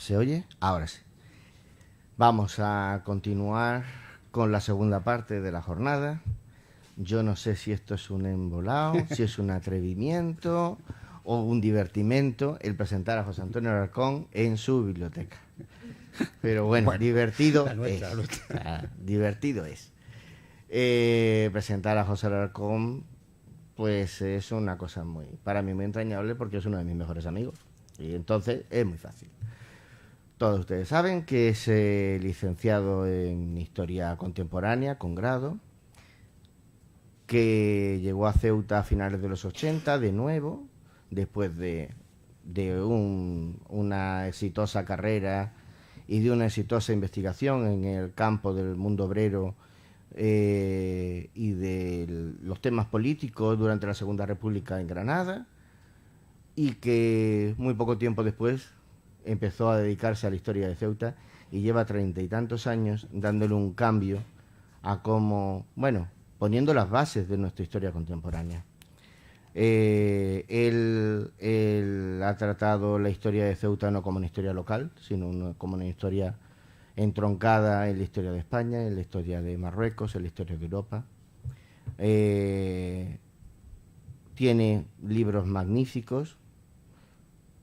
¿Se oye? Ahora sí. Vamos a continuar con la segunda parte de la jornada. Yo no sé si esto es un embolado, si es un atrevimiento o un divertimento el presentar a José Antonio Alarcón en su biblioteca. Pero bueno, divertido la nuestra, es. la nuestra. Divertido es. Presentar a José Alarcón, pues es una cosa para mí muy entrañable porque es uno de mis mejores amigos. Y entonces es muy fácil. Todos ustedes saben que es licenciado en Historia Contemporánea con grado, que llegó a Ceuta a finales de los 80 de nuevo, después de una exitosa carrera y de una exitosa investigación en el campo del mundo obrero y de los temas políticos durante la Segunda República en Granada, y que muy poco tiempo después empezó a dedicarse a la historia de Ceuta y lleva 30 y tantos años dándole un cambio a cómo, bueno, poniendo las bases de nuestra historia contemporánea. Él ha tratado la historia de Ceuta no como una historia local, sino como una historia entroncada en la historia de España, en la historia de Marruecos, en la historia de Europa. Tiene libros magníficos,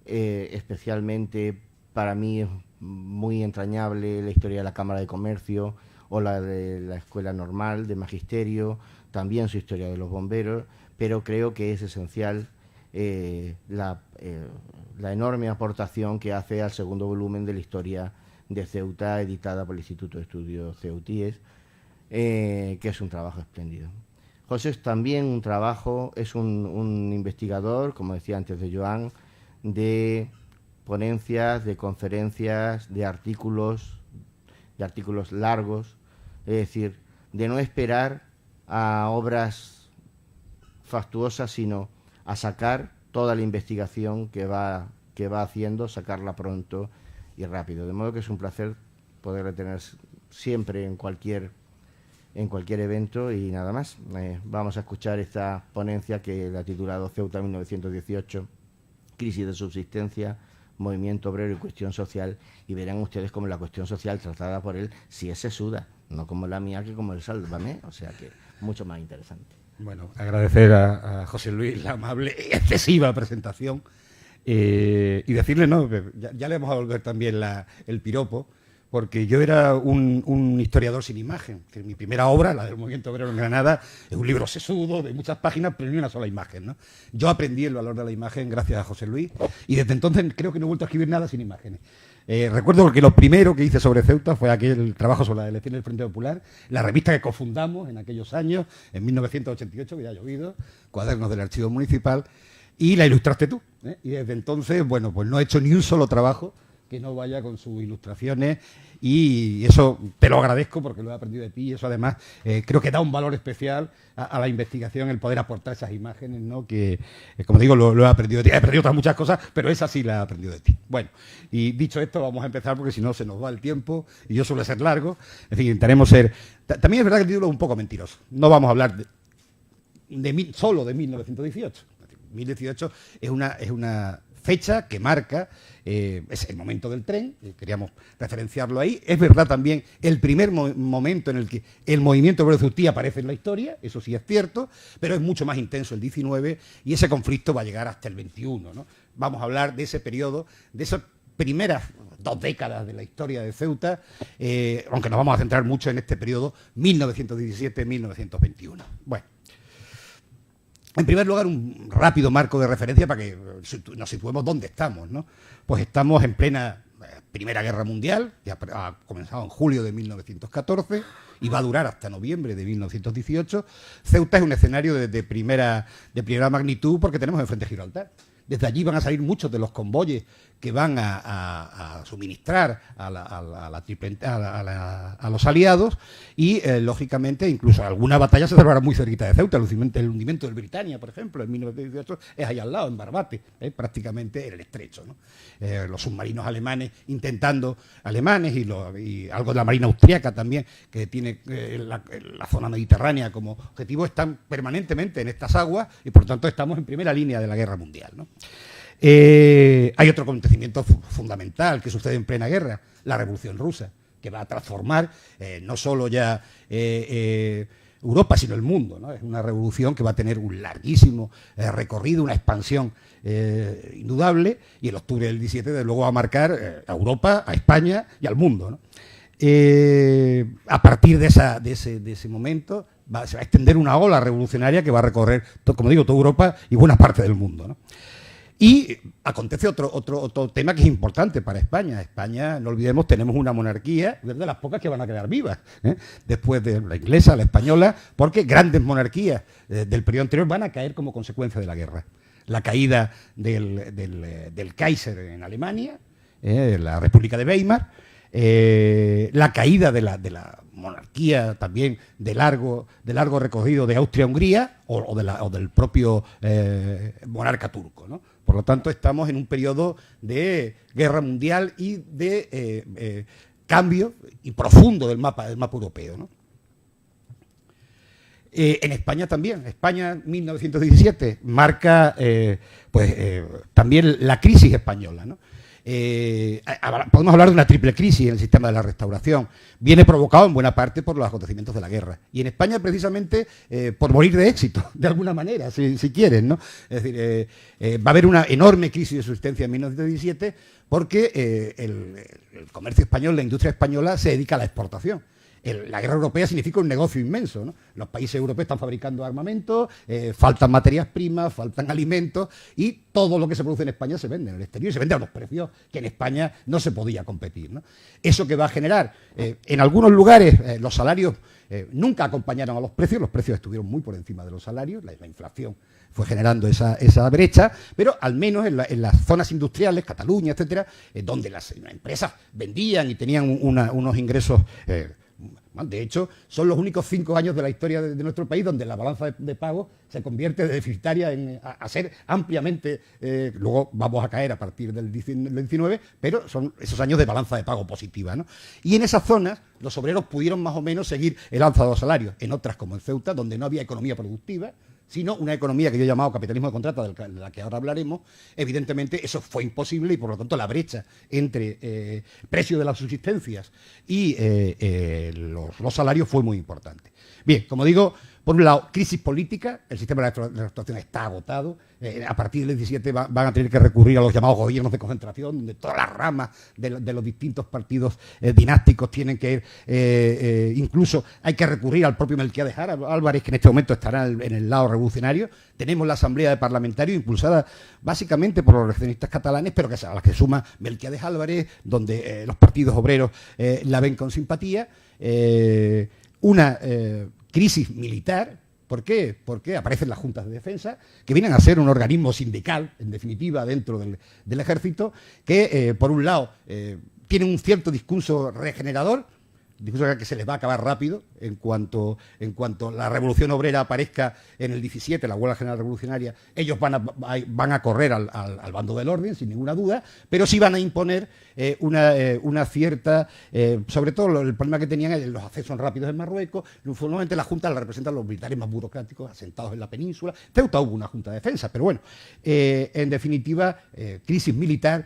especialmente para mí es muy entrañable la historia de la Cámara de Comercio o la de la Escuela Normal de Magisterio, también su historia de los bomberos, pero creo que es esencial la enorme aportación que hace al segundo volumen de la historia de Ceuta, editada por el Instituto de Estudios Ceutíes, que es un trabajo espléndido. José es también es un investigador, como decía antes de Joan, de ponencias, de conferencias, de artículos largos, es decir, de no esperar a obras fastuosas, sino a sacar toda la investigación que va haciendo, sacarla pronto y rápido. De modo que es un placer poderle tener siempre en cualquier evento. Y nada más, vamos a escuchar esta ponencia que la ha titulado Ceuta 1918, crisis de subsistencia, movimiento obrero y cuestión social, y verán ustedes cómo la cuestión social tratada por él sí es sesuda, no como la mía, que como el Sálvame, o sea que mucho más interesante. Bueno, agradecer a José Luis la amable y excesiva presentación y decirle, no, ya le vamos a volver también el piropo, porque yo era un historiador sin imagen. Es decir, mi primera obra, la del movimiento obrero en Granada, es un libro sesudo de muchas páginas, pero ni una sola imagen, ¿no? Yo aprendí el valor de la imagen gracias a José Luis y desde entonces creo que no he vuelto a escribir nada sin imágenes. Recuerdo que lo primero que hice sobre Ceuta fue aquel trabajo sobre las elecciones del Frente Popular, la revista que cofundamos en aquellos años, en 1988, que ya ha llovido, Cuadernos del Archivo Municipal, y la ilustraste tú, ¿eh? Y desde entonces, bueno, pues no he hecho ni un solo trabajo que no vaya con sus ilustraciones, y eso te lo agradezco porque lo he aprendido de ti, y eso además creo que da un valor especial a la investigación, el poder aportar esas imágenes, ¿no? Que, como digo, lo he aprendido de ti. He aprendido otras muchas cosas, pero esa sí la he aprendido de ti. Bueno, y dicho esto, vamos a empezar porque si no se nos va el tiempo, y yo suele ser largo. En fin, intentaremos ser... También es verdad que el título es un poco mentiroso. No vamos a hablar solo de 1918. 1918 es una fecha que marca, es el momento del tren, queríamos referenciarlo ahí. Es verdad también el primer momento en el que el movimiento obrero ceutí aparece en la historia, eso sí es cierto, pero es mucho más intenso el 19 y ese conflicto va a llegar hasta el 21, ¿no? Vamos a hablar de ese periodo, de esas primeras 2 décadas de la historia de Ceuta, aunque nos vamos a centrar mucho en este periodo 1917-1921. Bueno. En primer lugar, un rápido marco de referencia para que nos situemos dónde estamos, ¿no? Pues estamos en plena Primera Guerra Mundial, que ha comenzado en julio de 1914 y va a durar hasta noviembre de 1918. Ceuta es un escenario de primera magnitud porque tenemos el frente de Gibraltar. Desde allí van a salir muchos de los convoyes que van a suministrar a los aliados y, lógicamente, incluso alguna batalla se celebrará muy cerquita de Ceuta. El hundimiento del Britannia, por ejemplo, en 1918, es ahí al lado, en Barbate, prácticamente en el estrecho, ¿no? Los submarinos alemanes y algo de la marina austriaca también, que tiene la zona mediterránea como objetivo, están permanentemente en estas aguas y, por tanto, estamos en primera línea de la guerra mundial, ¿no? Hay otro acontecimiento fundamental que sucede en plena guerra, la Revolución Rusa, que va a transformar no solo ya Europa, sino el mundo, ¿no? Es una revolución que va a tener un larguísimo recorrido, una expansión indudable, y el octubre del 17 de luego va a marcar a Europa, a España y al mundo, ¿no? A partir de ese momento se va a extender una ola revolucionaria que va a recorrer, como digo, toda Europa y buena parte del mundo, ¿no? Y acontece otro tema que es importante para España. España, no olvidemos, tenemos una monarquía, es de las pocas que van a quedar vivas, después de la inglesa, la española, porque grandes monarquías del periodo anterior van a caer como consecuencia de la guerra. La caída del Kaiser en Alemania, la República de Weimar, la caída de la monarquía también de largo recorrido de Austria-Hungría o del propio monarca turco, ¿no? Por lo tanto, estamos en un periodo de guerra mundial y de cambio y profundo del mapa europeo, ¿no? En España también. España 1917 marca también la crisis española, ¿no? Podemos hablar de una triple crisis en el sistema de la Restauración. Viene provocado en buena parte por los acontecimientos de la guerra. Y en España, precisamente, por morir de éxito, de alguna manera, si quieren, ¿no? Es decir, va a haber una enorme crisis de subsistencia en 1917 porque el comercio español, la industria española, se dedica a la exportación. La guerra europea significa un negocio inmenso, ¿no? Los países europeos están fabricando armamento, faltan materias primas, faltan alimentos y todo lo que se produce en España se vende en el exterior y se vende a unos precios que en España no se podía competir, ¿no? Eso que va a generar, en algunos lugares los salarios nunca acompañaron a los precios estuvieron muy por encima de los salarios, la inflación fue generando esa brecha, pero al menos en las zonas industriales, Cataluña, etcétera, donde las empresas vendían y tenían unos ingresos. De hecho, son los únicos 5 años de la historia de nuestro país donde la balanza de pago se convierte de deficitaria a ser ampliamente, luego vamos a caer a partir del 19, pero son esos años de balanza de pago positiva, ¿no? Y en esas zonas los obreros pudieron más o menos seguir el alza de los salarios. En otras, como en Ceuta, donde no había economía productiva, sino una economía que yo he llamado capitalismo de contrato, de la que ahora hablaremos, evidentemente eso fue imposible y por lo tanto la brecha entre precio de las subsistencias y los salarios fue muy importante. Bien, como digo, por un lado, crisis política, el sistema de la restauración está agotado, a partir del 17 van a tener que recurrir a los llamados gobiernos de concentración, donde todas las ramas de los distintos partidos dinásticos tienen que ir, incluso hay que recurrir al propio Melquiades Álvarez, que en este momento estará en el lado revolucionario. Tenemos la Asamblea de Parlamentarios impulsada básicamente por los eleccionistas catalanes, pero a las que suma Melquiades Álvarez, donde los partidos obreros la ven con simpatía. Una crisis militar. ¿Por qué? Porque aparecen las juntas de defensa, que vienen a ser un organismo sindical, en definitiva, dentro del ejército, que, por un lado, tienen un cierto discurso regenerador, discurso que se les va a acabar rápido en cuanto la revolución obrera aparezca en el 17, la huelga general revolucionaria. Ellos van a correr al bando del orden, sin ninguna duda, pero sí van a imponer una cierta, sobre todo el problema que tenían es los accesos rápidos en Marruecos. Normalmente la Junta la representan los militares más burocráticos asentados en la península. Ceuta hubo una Junta de Defensa, pero bueno, en definitiva, crisis militar.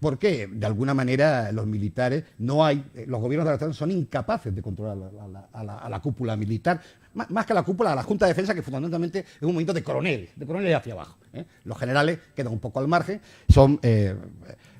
¿Por qué? De alguna manera los militares los gobiernos de la Restauración son incapaces de controlar a la cúpula militar, más que a la cúpula, a la Junta de Defensa, que fundamentalmente es un movimiento de coroneles hacia abajo, ¿eh? Los generales quedan un poco al margen, son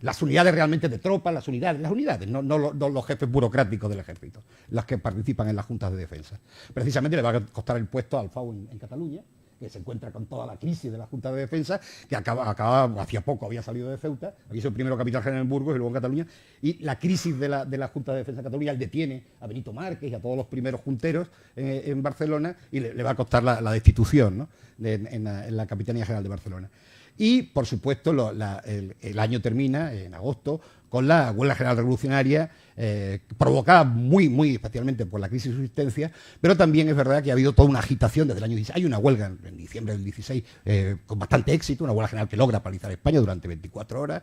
las unidades realmente de tropas, las unidades, no los jefes burocráticos del ejército, las que participan en las juntas de defensa. Precisamente le va a costar el puesto a Alfau en Cataluña, que se encuentra con toda la crisis de la Junta de Defensa, que acaba hacía poco había salido de Ceuta, había sido primero capitán general en Burgos y luego en Cataluña, y la crisis de la Junta de Defensa de Cataluña detiene a Benito Márquez y a todos los primeros junteros en Barcelona y le va a costar la destitución, ¿no? en la Capitanía General de Barcelona. Y, por supuesto, el año termina en agosto con la huelga general revolucionaria, provocada muy especialmente por la crisis de subsistencia, pero también es verdad que ha habido toda una agitación desde el año 16. Hay una huelga en diciembre del 16 con bastante éxito, una huelga general que logra paralizar España durante 24 horas.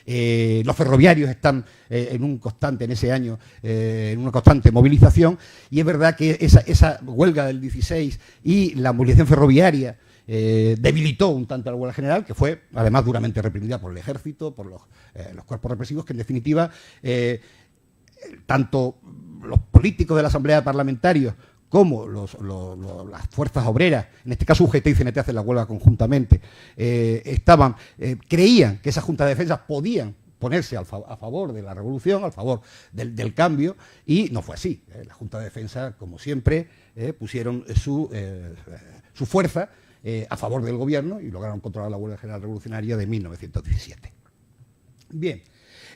Los ferroviarios están en ese año en una constante movilización, y es verdad que esa huelga del 16 y la movilización ferroviaria debilitó un tanto a la huelga general, que fue además duramente reprimida por el ejército, por los cuerpos represivos, que en definitiva tanto los políticos de la Asamblea Parlamentaria como las fuerzas obreras, en este caso UGT y CNT hacen la huelga conjuntamente, creían que esas juntas de defensa podían ponerse a favor de la revolución, a favor del cambio, y no fue así. La Junta de Defensa, como siempre, pusieron su fuerza a favor del gobierno y lograron controlar la huelga general revolucionaria de 1917. Bien.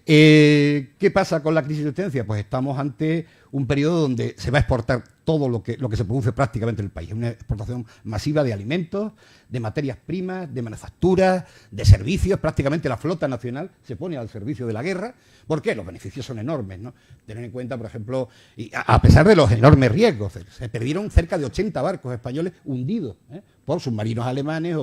¿Qué pasa con la crisis de existencia? Pues estamos ante un periodo donde se va a exportar todo lo que se produce prácticamente en el país. Una exportación masiva de alimentos, de materias primas, de manufacturas, de servicios. Prácticamente la flota nacional se pone al servicio de la guerra. ¿Por qué? Los beneficios son enormes, ¿no? Tener en cuenta, por ejemplo, y a pesar de los enormes riesgos, se perdieron cerca de 80 barcos españoles hundidos por submarinos alemanes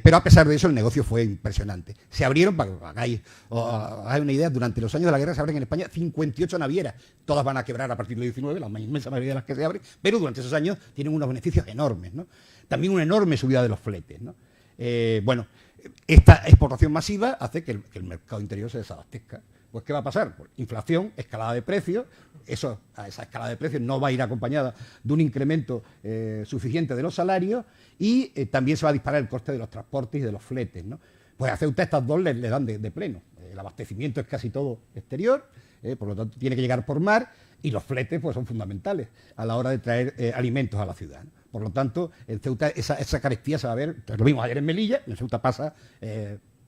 pero a pesar de eso el negocio fue impresionante. Se abrieron, para que hagáis una idea, durante los años de la guerra se abren en España 58 navieras. Todas van a quebrar a partir del 19, la inmensa mayoría de las que se abren, pero durante esos años tienen unos beneficios enormes, ¿no? También una enorme subida de los fletes, ¿no? Esta exportación masiva hace que el mercado interior se desabastezca. Pues ¿qué va a pasar? Pues inflación, escalada de precios. Esa escalada de precios no va a ir acompañada de un incremento suficiente de los salarios y también se va a disparar el coste de los transportes y de los fletes, ¿no? Pues a Ceuta estas dos le dan de pleno. El abastecimiento es casi todo exterior, por lo tanto tiene que llegar por mar, y los fletes pues son fundamentales a la hora de traer alimentos a la ciudad, ¿no? Por lo tanto, en Ceuta esa carestía se va a ver, lo vimos ayer en Melilla, en Ceuta pasa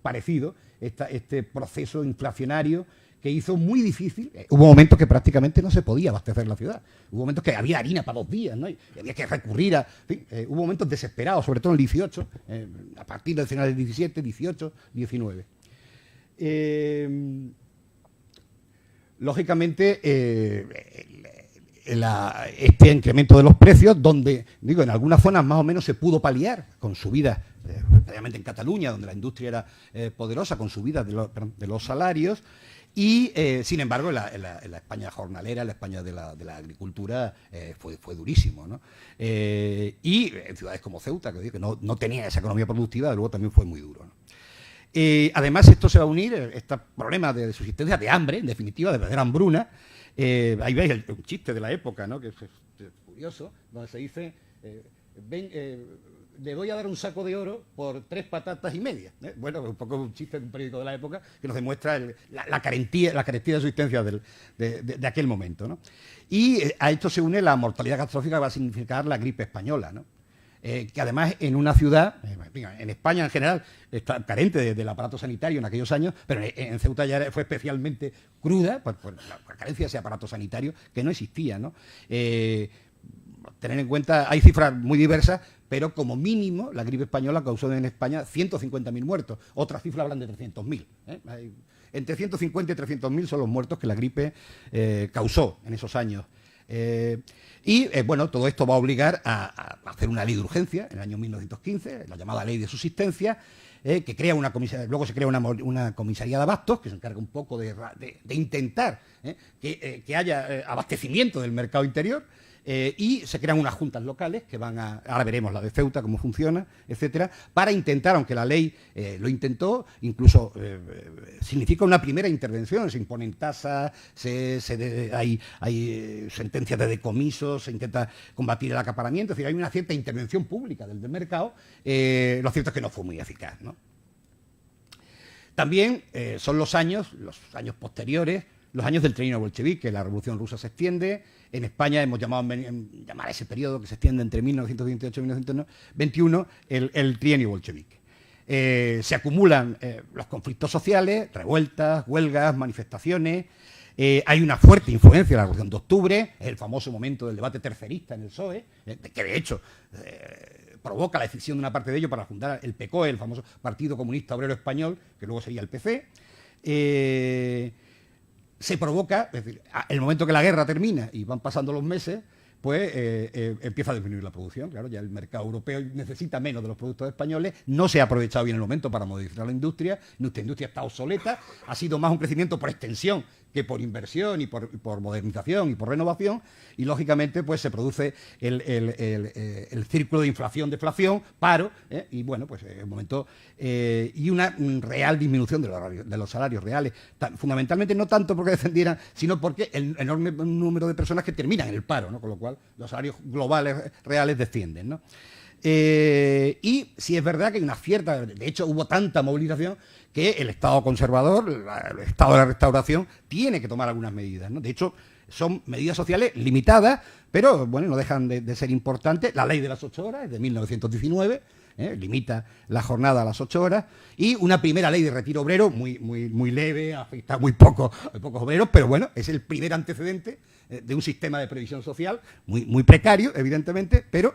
parecido, este proceso inflacionario que hizo muy difícil. Hubo momentos que prácticamente no se podía abastecer la ciudad. Hubo momentos que había harina para 2 días, ¿no? Y había que recurrir a... En fin, hubo momentos desesperados, sobre todo en el 18, a partir del final del 17, 18, 19. Lógicamente, este incremento de los precios, donde, digo, en algunas zonas más o menos se pudo paliar con subidas, especialmente en Cataluña, donde la industria era poderosa, con subidas de los salarios, y sin embargo en la España jornalera, en la España de la agricultura fue durísimo, ¿no? Y en ciudades como Ceuta, que no tenía esa economía productiva, luego también fue muy duro, ¿no? Además esto se va a unir, este problema de subsistencia, de hambre, en definitiva, de verdadera hambruna. Ahí veis un chiste de la época, ¿no? Que es curioso, donde se dice, le voy a dar un saco de oro por 3 patatas y media. Bueno, un poco un chiste de un periódico de la época que nos demuestra la carestía de subsistencia de aquel momento, ¿no? Y a esto se une la mortalidad catastrófica que va a significar la gripe española, ¿no? Que además en una ciudad, en España en general, está carente del aparato sanitario en aquellos años, pero en Ceuta ya fue especialmente cruda por la carencia de ese aparato sanitario que no existía, ¿no? Tener en cuenta, hay cifras muy diversas, pero como mínimo la gripe española causó en España 150.000 muertos. Otras cifras hablan de 300.000. Entre 150 y 300.000 son los muertos que la gripe causó en esos años. Bueno, todo esto va a obligar a hacer una ley de urgencia en el año 1915, la llamada ley de subsistencia, que crea una comisaría. Luego se crea una comisaría de abastos que se encarga un poco de intentar que haya abastecimiento del mercado interior. Y se crean unas juntas locales que ahora veremos la de Ceuta, cómo funciona, etcétera, para intentar, aunque la ley lo intentó, incluso significa una primera intervención, se imponen tasas, hay sentencias de decomisos, se intenta combatir el acaparamiento, es decir, hay una cierta intervención pública del mercado, lo cierto es que no fue muy eficaz, ¿no? También son los años posteriores, los años del trienio bolchevique, la revolución rusa se extiende. En España hemos llamado a ese periodo que se extiende entre 1928 y 1921 el trienio bolchevique. Se acumulan los conflictos sociales, revueltas, huelgas, manifestaciones. Hay una fuerte influencia de la Revolución de Octubre, el famoso momento del debate tercerista en el PSOE, que de hecho provoca la decisión de una parte de ello para fundar el PCOE, el famoso Partido Comunista Obrero Español, que luego sería el PC. Se provoca, es decir, el momento que la guerra termina y van pasando los meses, pues empieza a disminuir la producción. Claro, ya el mercado europeo necesita menos de los productos españoles, no se ha aprovechado bien el momento para modificar la industria, nuestra industria está obsoleta, ha sido más un crecimiento por extensión que por inversión y por modernización y por renovación, y lógicamente pues se produce el círculo de inflación-deflación, paro, y bueno, pues un momento, y una real disminución de los salarios reales, fundamentalmente no tanto porque descendieran, sino porque el enorme número de personas que terminan en el paro, ¿no? Con lo cual los salarios globales reales descienden, ¿no? Y sí es verdad que hay una cierta, de hecho hubo tanta movilización que el Estado conservador, el Estado de la Restauración, tiene que tomar algunas medidas, ¿no? De hecho, son medidas sociales limitadas, pero bueno, no dejan de ser importantes. La ley de las 8 horas es de 1919, limita la jornada a las 8 horas, y una primera ley de retiro obrero muy leve, afecta a muy pocos obreros, pero bueno, es el primer antecedente de un sistema de previsión social muy precario, evidentemente, pero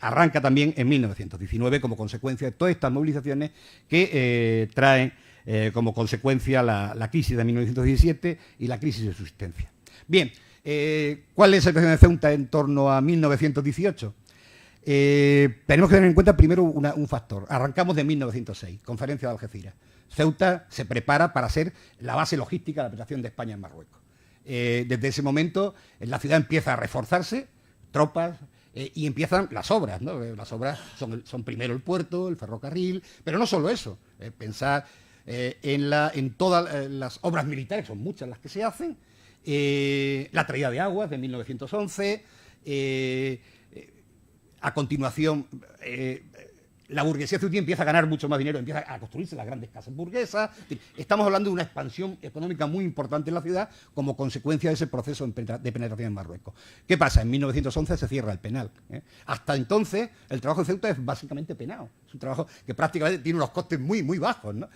arranca también en 1919 como consecuencia de todas estas movilizaciones que traen como consecuencia la crisis de 1917 y la crisis de subsistencia. Bien, ¿cuál es la situación de Ceuta en torno a 1918? Tenemos que tener en cuenta primero un factor. Arrancamos de 1906, Conferencia de Algeciras. Ceuta se prepara para ser la base logística de la operación de España en Marruecos. Desde ese momento la ciudad empieza a reforzarse, tropas, y empiezan las obras, ¿no? Las obras son primero el puerto, el ferrocarril, pero no solo eso. Pensar en todas las obras militares, son muchas las que se hacen, la traída de aguas de 1911, a continuación la burguesía ceutíes empieza a ganar mucho más dinero, empieza a construirse las grandes casas burguesas. Estamos hablando de una expansión económica muy importante en la ciudad como consecuencia de ese proceso de penetración en Marruecos. ¿Qué pasa? En 1911 se cierra el penal. Hasta entonces el trabajo de Ceuta es básicamente penado. Es un trabajo que prácticamente tiene unos costes muy bajos, ¿no?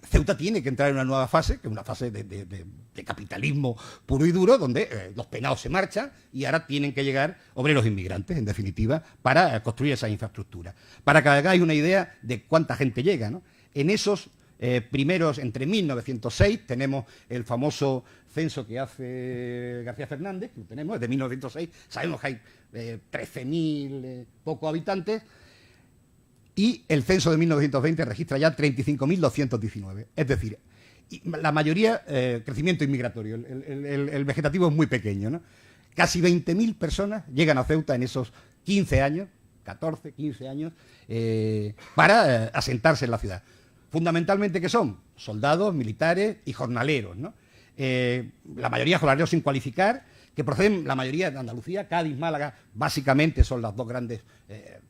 Ceuta tiene que entrar en una nueva fase, que es una fase de capitalismo puro y duro, donde los penados se marchan y ahora tienen que llegar obreros inmigrantes, en definitiva, para construir esa infraestructura. Para que hagáis una idea de cuánta gente llega, ¿no? En esos primeros, entre 1906, tenemos el famoso censo que hace García Fernández, que lo tenemos, es de 1906, sabemos que hay 13.000 pocos habitantes, y el censo de 1920 registra ya 35.219, es decir, la mayoría crecimiento inmigratorio, el vegetativo es muy pequeño, ¿no? Casi 20.000 personas llegan a Ceuta en esos 15 años, 14, 15 años, para asentarse en la ciudad. Fundamentalmente, ¿qué son? Soldados, militares y jornaleros, ¿no? La mayoría jornaleros sin cualificar, que proceden la mayoría de Andalucía, Cádiz, Málaga, básicamente son las dos grandes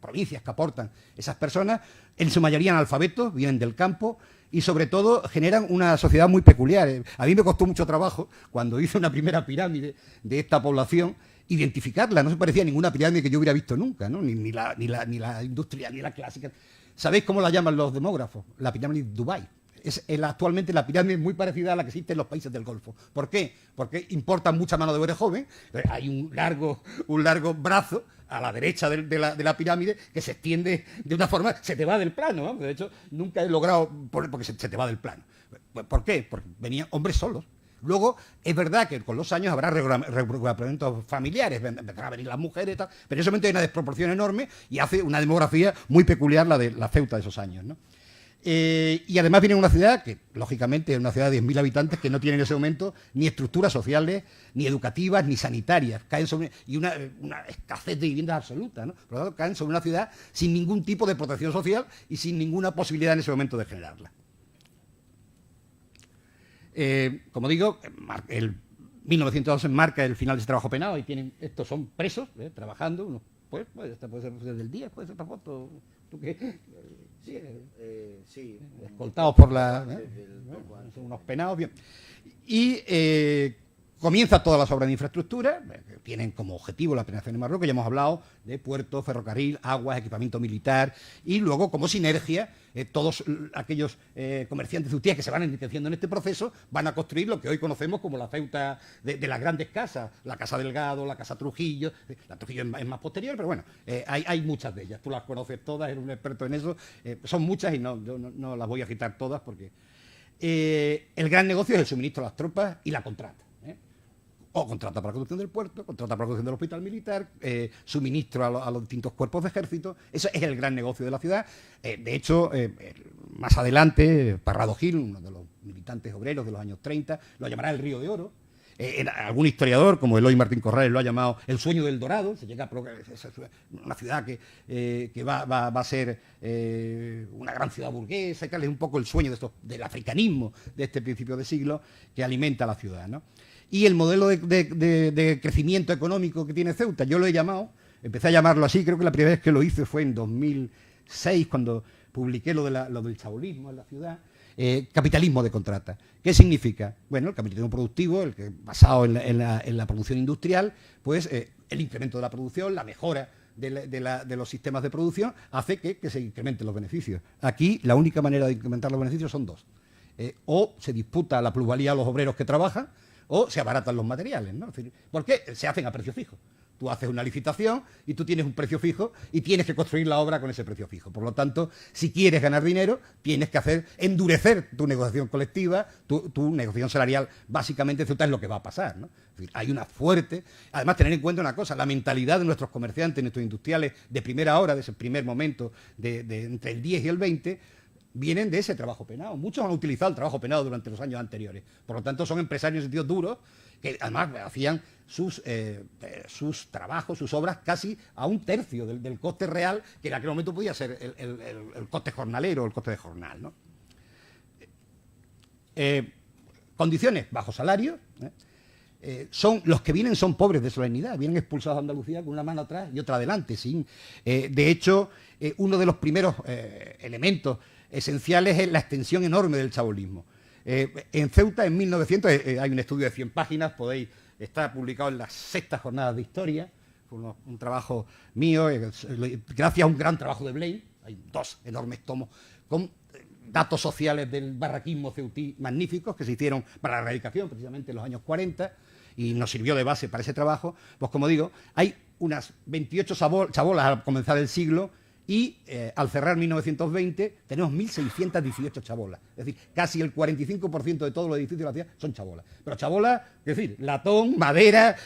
provincias que aportan esas personas, en su mayoría analfabetos, vienen del campo, y sobre todo generan una sociedad muy peculiar. A mí me costó mucho trabajo, cuando hice una primera pirámide de esta población, identificarla. No se parecía a ninguna pirámide que yo hubiera visto nunca, ¿no? Ni la industrial, ni la clásica. ¿Sabéis cómo la llaman los demógrafos? La pirámide de Dubái. Es actualmente la pirámide muy parecida a la que existe en los países del Golfo. ¿Por qué? Porque importan mucha mano de obra joven, hay un largo brazo a la derecha de la pirámide que se extiende de una forma, se te va del plano, ¿no? De hecho, nunca he logrado poner porque se te va del plano. ¿Por qué? Porque venían hombres solos. Luego, es verdad que con los años habrá regrupamientos familiares, vendrán a venir las mujeres y tal, pero en ese momento hay una desproporción enorme y hace una demografía muy peculiar la de la Ceuta de esos años, ¿no? Y además viene una ciudad que, lógicamente, es una ciudad de 10.000 habitantes que no tiene en ese momento ni estructuras sociales, ni educativas, ni sanitarias. Y una escasez de viviendas absoluta, ¿no? Por lo tanto, caen sobre una ciudad sin ningún tipo de protección social y sin ninguna posibilidad en ese momento de generarla. Como digo, el 1912 marca el final de ese trabajo penado y estos son presos, trabajando, uno, pues puede ser desde el día, puede ser esta foto, ¿tú qué? Sí, escoltados por son unos penados, bien. Y comienza todas las obras de infraestructura, que tienen como objetivo la penetración en Marruecos, ya hemos hablado de puerto, ferrocarril, aguas, equipamiento militar, y luego como sinergia, todos aquellos comerciantes ceutíes que se van enriqueciendo en este proceso van a construir lo que hoy conocemos como la Ceuta de las grandes casas, la Casa Delgado, la Casa Trujillo, la Trujillo es más posterior, pero bueno, hay muchas de ellas, tú las conoces todas, eres un experto en eso, son muchas y yo no las voy a citar todas porque el gran negocio es el suministro a las tropas y la contrata. o contrata para la construcción del puerto, contrata para la construcción del hospital militar, suministro a los distintos cuerpos de ejército. Eso es el gran negocio de la ciudad. De hecho, más adelante, Parrado Gil, uno de los militantes obreros de los años 30, lo llamará el Río de Oro. Algún historiador, como Eloy Martín Corrales, lo ha llamado el sueño del Dorado. Se llega a es una ciudad que va a ser una gran ciudad burguesa y tal. Es un poco el sueño del africanismo de este principio de siglo que alimenta a la ciudad, ¿no? Y el modelo de crecimiento económico que tiene Ceuta, yo lo he llamado, empecé a llamarlo así, creo que la primera vez que lo hice fue en 2006, cuando publiqué lo del chabolismo en la ciudad. Capitalismo de contrata. ¿Qué significa? Bueno, el capitalismo productivo, el que basado en la producción industrial, pues el incremento de la producción, la mejora de los sistemas de producción, hace que se incrementen los beneficios. Aquí la única manera de incrementar los beneficios son dos. O se disputa la plusvalía a los obreros que trabajan, o se abaratan los materiales, ¿no? Es decir, ¿por qué? Se hacen a precio fijo. Tú haces una licitación y tú tienes un precio fijo y tienes que construir la obra con ese precio fijo. Por lo tanto, si quieres ganar dinero, tienes que endurecer tu negociación colectiva, tu negociación salarial. Básicamente, Ceuta es lo que va a pasar, ¿no? Es decir, hay una fuerte... Además, tener en cuenta una cosa, la mentalidad de nuestros comerciantes, nuestros industriales de primera hora, de ese primer momento, entre el 10 y el 20... vienen de ese trabajo penado. Muchos han utilizado el trabajo penado durante los años anteriores. Por lo tanto, son empresarios en sentido duros que además hacían sus trabajos, sus obras casi a un tercio del coste real, que en aquel momento podía ser el coste jornalero, el coste de jornal, ¿no? Condiciones, bajo salario. Los que vienen son pobres de solemnidad, vienen expulsados de Andalucía con una mano atrás y otra adelante. De hecho, uno de los primeros elementos esenciales es la extensión enorme del chabolismo. En Ceuta, en 1900, hay un estudio de 100 páginas, está publicado en las 6ª jornadas de historia, fue un trabajo mío, gracias a un gran trabajo de Blaine, hay 2 enormes tomos con datos sociales del barraquismo ceutí magníficos que se hicieron para la erradicación precisamente en los años 40 y nos sirvió de base para ese trabajo. Pues como digo, hay unas 28 chabolas al comenzar el siglo y al cerrar 1920 tenemos 1.618 chabolas. Es decir, casi el 45% de todos los edificios de la ciudad son chabolas. Pero chabolas, es decir, latón, madera,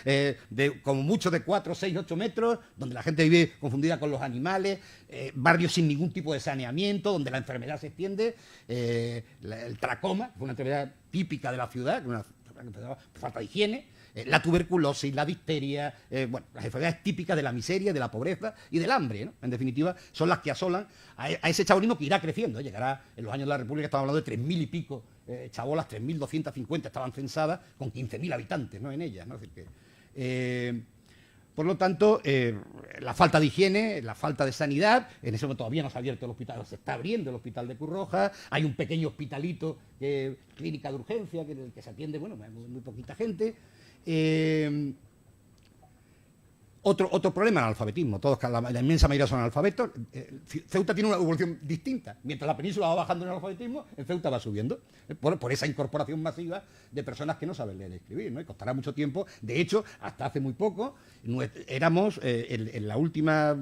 como mucho de 4, 6, 8 metros, donde la gente vive confundida con los animales, barrios sin ningún tipo de saneamiento, donde la enfermedad se extiende, el tracoma, que fue una enfermedad típica de la ciudad, una falta de higiene, la tuberculosis, la difteria, las enfermedades típicas de la miseria, de la pobreza y del hambre, ¿no? En definitiva, son las que asolan a ese chabolismo que irá creciendo, ¿eh? Llegará en los años de la República, estamos hablando de 3.000 y pico chabolas, 3.250 estaban censadas con 15.000 habitantes, ¿no? En ellas, ¿no? Es decir que, por lo tanto, la falta de higiene, la falta de sanidad, en ese momento todavía no se ha abierto el hospital, se está abriendo el hospital de Cruz Roja, hay un pequeño hospitalito, clínica de urgencia, que se atiende, muy poquita gente. Otro problema, el analfabetismo. La inmensa mayoría son analfabetos. Ceuta tiene una evolución distinta. Mientras la península va bajando en el alfabetismo, en Ceuta va subiendo. Por esa incorporación masiva de personas que no saben leer y escribir, ¿no? Y costará mucho tiempo. De hecho, hasta hace muy poco, éramos en la última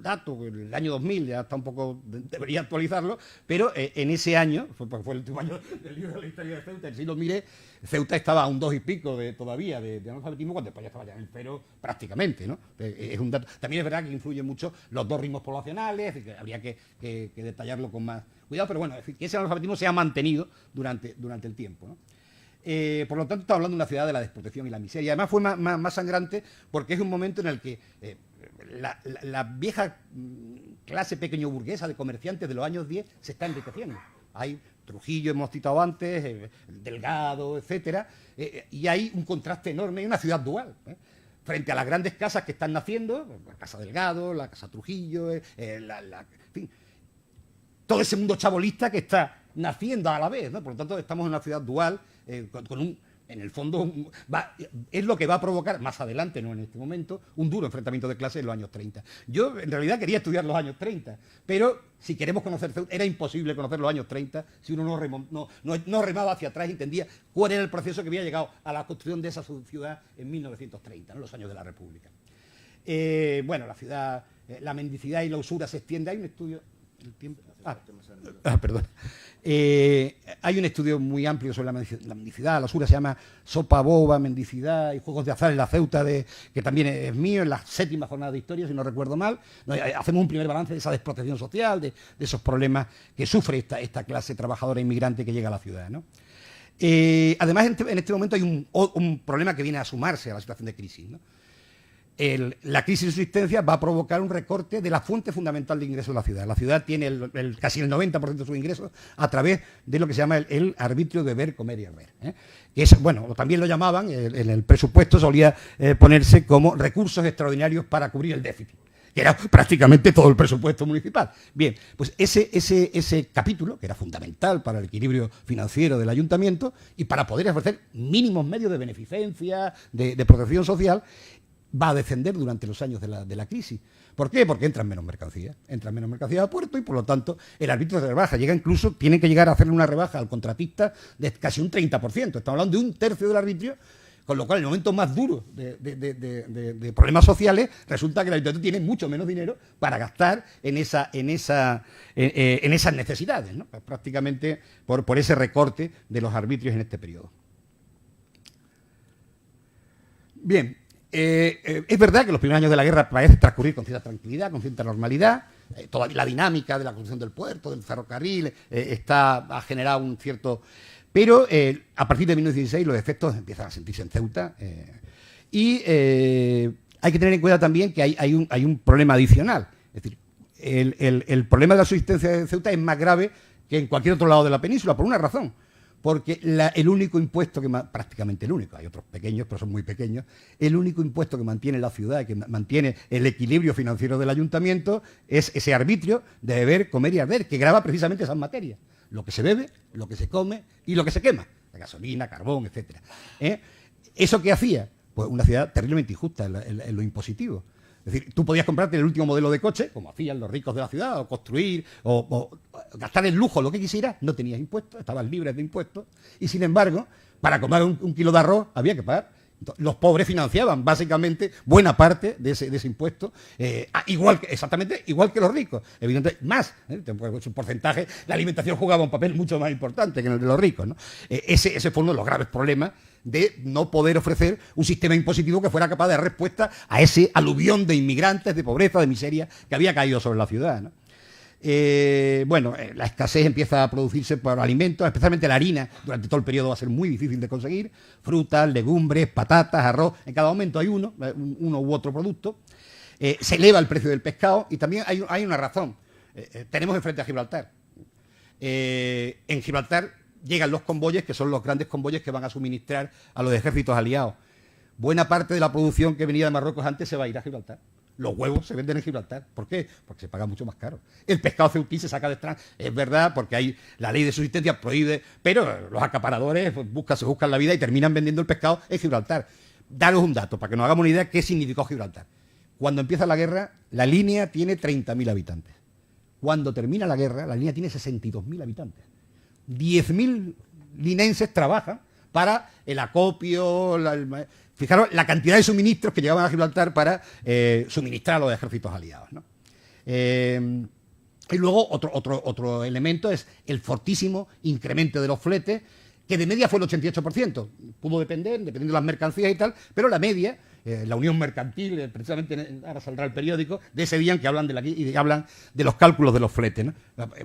dato, el año 2000, ya está un poco, debería actualizarlo, pero en ese año, porque fue el último año del libro de la historia de Ceuta, si lo miré, Ceuta estaba a un 2 y pico todavía de analfabetismo, cuando España estaba ya en el 0 prácticamente, ¿no? Es un dato. También es verdad que influyen mucho los 2 ritmos poblacionales, que habría que detallarlo con más cuidado, pero bueno, es decir, que ese analfabetismo se ha mantenido durante el tiempo, ¿no? Por lo tanto, estamos hablando de una ciudad de la desprotección y la miseria. Además fue más sangrante porque es un momento en el que la vieja clase pequeño burguesa de comerciantes de los años 10 se está enriqueciendo. Hay Trujillo, hemos citado antes, Delgado, etcétera, y hay un contraste enorme, hay una ciudad dual, frente a las grandes casas que están naciendo, la Casa Delgado, la Casa Trujillo, en fin, todo ese mundo chabolista que está naciendo a la vez, ¿no? Por lo tanto, estamos en una ciudad dual, en el fondo, es lo que va a provocar, más adelante, no en este momento, un duro enfrentamiento de clases en los años 30. Yo, en realidad, quería estudiar los años 30, pero si queremos conocer Ceuta, era imposible conocer los años 30 si uno no remaba hacia atrás y entendía cuál era el proceso que había llegado a la construcción de esa ciudad en 1930, ¿no? Los años de la República. La ciudad, la mendicidad y la usura se extiende. Hay un estudio el tiempo. Perdón. Hay un estudio muy amplio sobre la mendicidad, la usura, se llama Sopa Boba, Mendicidad y Juegos de Azar en la Ceuta, que también es mío, en la 7ª jornada de historia, si no recuerdo mal. Hacemos un primer balance de esa desprotección social, de esos problemas que sufre esta clase trabajadora inmigrante que llega a la ciudad, ¿no? Además, en este momento hay un problema que viene a sumarse a la situación de crisis, ¿no? La crisis de subsistencia va a provocar un recorte de la fuente fundamental de ingresos de la ciudad. La ciudad tiene casi el 90% de sus ingresos a través de lo que se llama el arbitrio de beber, comer y arder, ¿eh? Que es, bueno, también lo llamaban, en el presupuesto solía ponerse como recursos extraordinarios para cubrir el déficit, que era prácticamente todo el presupuesto municipal. Bien, pues ese capítulo, que era fundamental para el equilibrio financiero del ayuntamiento y para poder ofrecer mínimos medios de beneficencia, de protección social, va a descender durante los años de la crisis. ¿Por qué? Porque entran menos mercancías a puerto y por lo tanto el arbitrio de rebaja tienen que llegar a hacerle una rebaja al contratista de casi un 30%. Estamos hablando de un tercio del arbitrio, con lo cual en el momento más duro de problemas sociales resulta que el ayuntamiento tiene mucho menos dinero para gastar en esas necesidades, ¿no? Prácticamente por ese recorte de los arbitrios en este periodo. Bien. Es verdad que los primeros años de la guerra parecen transcurrir con cierta tranquilidad, con cierta normalidad. Toda la dinámica de la construcción del puerto, del ferrocarril, ha generado un cierto... Pero a partir de 1916 los efectos empiezan a sentirse en Ceuta. Hay que tener en cuenta también que hay un problema adicional. Es decir, el problema de la subsistencia de Ceuta es más grave que en cualquier otro lado de la península, por una razón. Porque el único impuesto prácticamente el único, hay otros pequeños, pero son muy pequeños, el único impuesto que mantiene la ciudad, que mantiene el equilibrio financiero del ayuntamiento, es ese arbitrio de beber, comer y arder, que grava precisamente esas materias. Lo que se bebe, lo que se come y lo que se quema. La gasolina, carbón, etc. ¿Eso qué hacía? Pues una ciudad terriblemente injusta en lo impositivo. Es decir, tú podías comprarte el último modelo de coche, como hacían los ricos de la ciudad, o construir, o gastar en lujo lo que quisieras, no tenías impuestos, estabas libres de impuestos, y sin embargo, para comer un kilo de arroz había que pagar. Los pobres financiaban básicamente buena parte de ese impuesto, exactamente igual que los ricos, evidentemente más, su porcentaje, la alimentación jugaba un papel mucho más importante que en el de los ricos, ¿no? Ese fue uno de los graves problemas de no poder ofrecer un sistema impositivo que fuera capaz de dar respuesta a ese aluvión de inmigrantes, de pobreza, de miseria que había caído sobre la ciudad, ¿no? La escasez empieza a producirse por alimentos, especialmente la harina, durante todo el periodo va a ser muy difícil de conseguir, frutas, legumbres, patatas, arroz, en cada momento hay uno u otro producto. Se eleva el precio del pescado y también hay una razón. Tenemos enfrente a Gibraltar. En Gibraltar llegan los convoyes, que son los grandes convoyes que van a suministrar a los ejércitos aliados. Buena parte de la producción que venía de Marruecos antes se va a ir a Gibraltar. Los huevos se venden en Gibraltar. ¿Por qué? Porque se paga mucho más caro. El pescado ceutí se saca de extranjero. Es verdad, porque hay la ley de subsistencia prohíbe, pero los acaparadores se buscan la vida y terminan vendiendo el pescado en Gibraltar. Daros un dato, para que nos hagamos una idea de qué significó Gibraltar. Cuando empieza la guerra, la línea tiene 30.000 habitantes. Cuando termina la guerra, la línea tiene 62.000 habitantes. 10.000 linenses trabajan para el acopio, fijaros la cantidad de suministros que llegaban a Gibraltar para suministrar a los ejércitos aliados, ¿no? Y luego otro elemento es el fortísimo incremento de los fletes, que de media fue el 88%. Pudo depender, dependiendo de las mercancías y tal, pero la media, la Unión Mercantil, precisamente ahora saldrá el periódico, de ese día en que hablan hablan de los cálculos de los fletes, ¿no?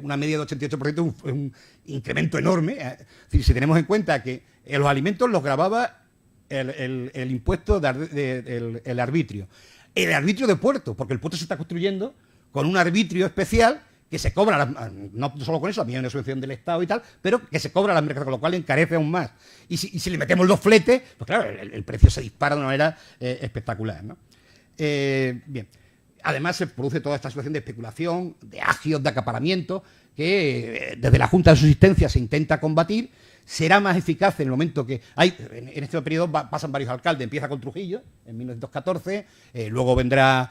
Una media de 88% es un incremento enorme. Es decir, si tenemos en cuenta que los alimentos los gravaba el impuesto el arbitrio. El arbitrio de puerto, porque el puerto se está construyendo con un arbitrio especial que se cobra, no solo con eso, también hay una subvención del Estado y tal, pero que se cobra a las mercancías, con lo cual encarece aún más. Y si le metemos los fletes, pues claro, el precio se dispara de una manera espectacular, ¿no? Bien. Además se produce toda esta situación de especulación, de agios, de acaparamiento, que desde la Junta de Subsistencia se intenta combatir. Será más eficaz en el momento que hay, en este periodo pasan varios alcaldes, empieza con Trujillo en 1914, luego vendrá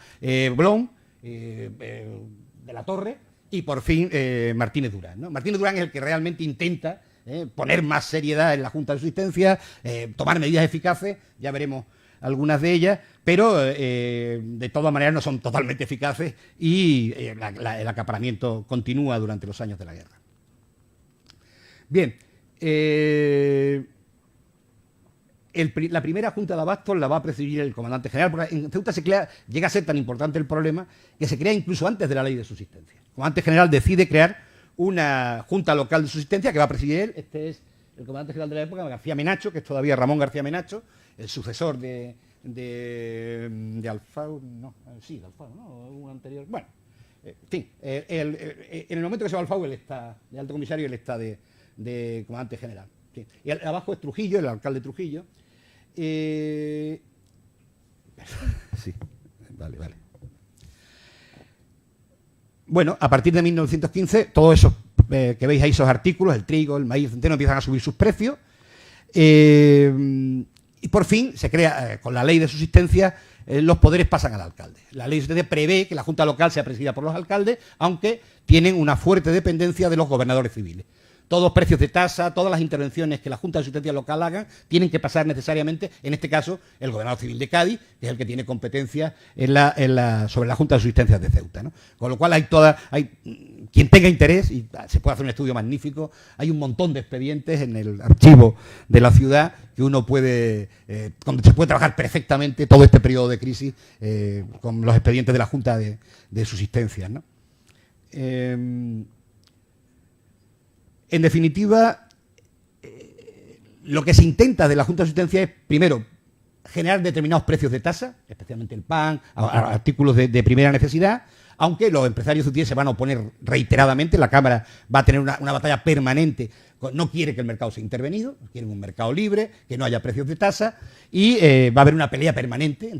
Blon, de la Torre, y por fin Martínez Durán, ¿no? Martínez Durán es el que realmente intenta poner más seriedad en la Junta de Subsistencia, tomar medidas eficaces. Ya veremos algunas de ellas, pero de todas maneras no son totalmente eficaces y el acaparamiento continúa durante los años de la guerra. Bien, la primera Junta de Abastos la va a presidir el comandante general, porque en Ceuta llega a ser tan importante el problema que se crea incluso antes de la ley de subsistencia. El comandante general decide crear una Junta Local de Subsistencia que va a presidir él. Este es el comandante general de la época, García Menacho, que es todavía Ramón García Menacho, el sucesor de Alfaro, no, sí, de Alfaro, ¿no? Un anterior. Bueno, en fin, en el momento que se va Alfaro, él está de alto comisario y él está de comandante general. Sí. Y abajo es Trujillo, el alcalde Trujillo. Sí, vale. Bueno, a partir de 1915, todos esos que veis ahí, esos artículos, el trigo, el maíz, el centeno, empiezan a subir sus precios. Y por fin se crea, con la ley de subsistencia, los poderes pasan al alcalde. La ley de subsistencia prevé que la Junta Local sea presidida por los alcaldes, aunque tienen una fuerte dependencia de los gobernadores civiles. Todos los precios de tasa, todas las intervenciones que la Junta de Subsistencia Local hagan, tienen que pasar necesariamente, en este caso, el gobernador civil de Cádiz, que es el que tiene competencia sobre la Junta de Subsistencia de Ceuta, ¿no? Con lo cual hay quien tenga interés, y se puede hacer un estudio magnífico, hay un montón de expedientes en el archivo de la ciudad que uno puede, donde se puede trabajar perfectamente todo este periodo de crisis con los expedientes de la Junta de Subsistencia, ¿no? En definitiva, lo que se intenta de la Junta de Subsistencia es, primero, generar determinados precios de tasa, especialmente el pan, artículos de primera necesidad, aunque los empresarios ceutíes se van a oponer reiteradamente. La Cámara va a tener una batalla permanente, no quiere que el mercado sea intervenido, quieren un mercado libre, que no haya precios de tasa, y va a haber una pelea permanente.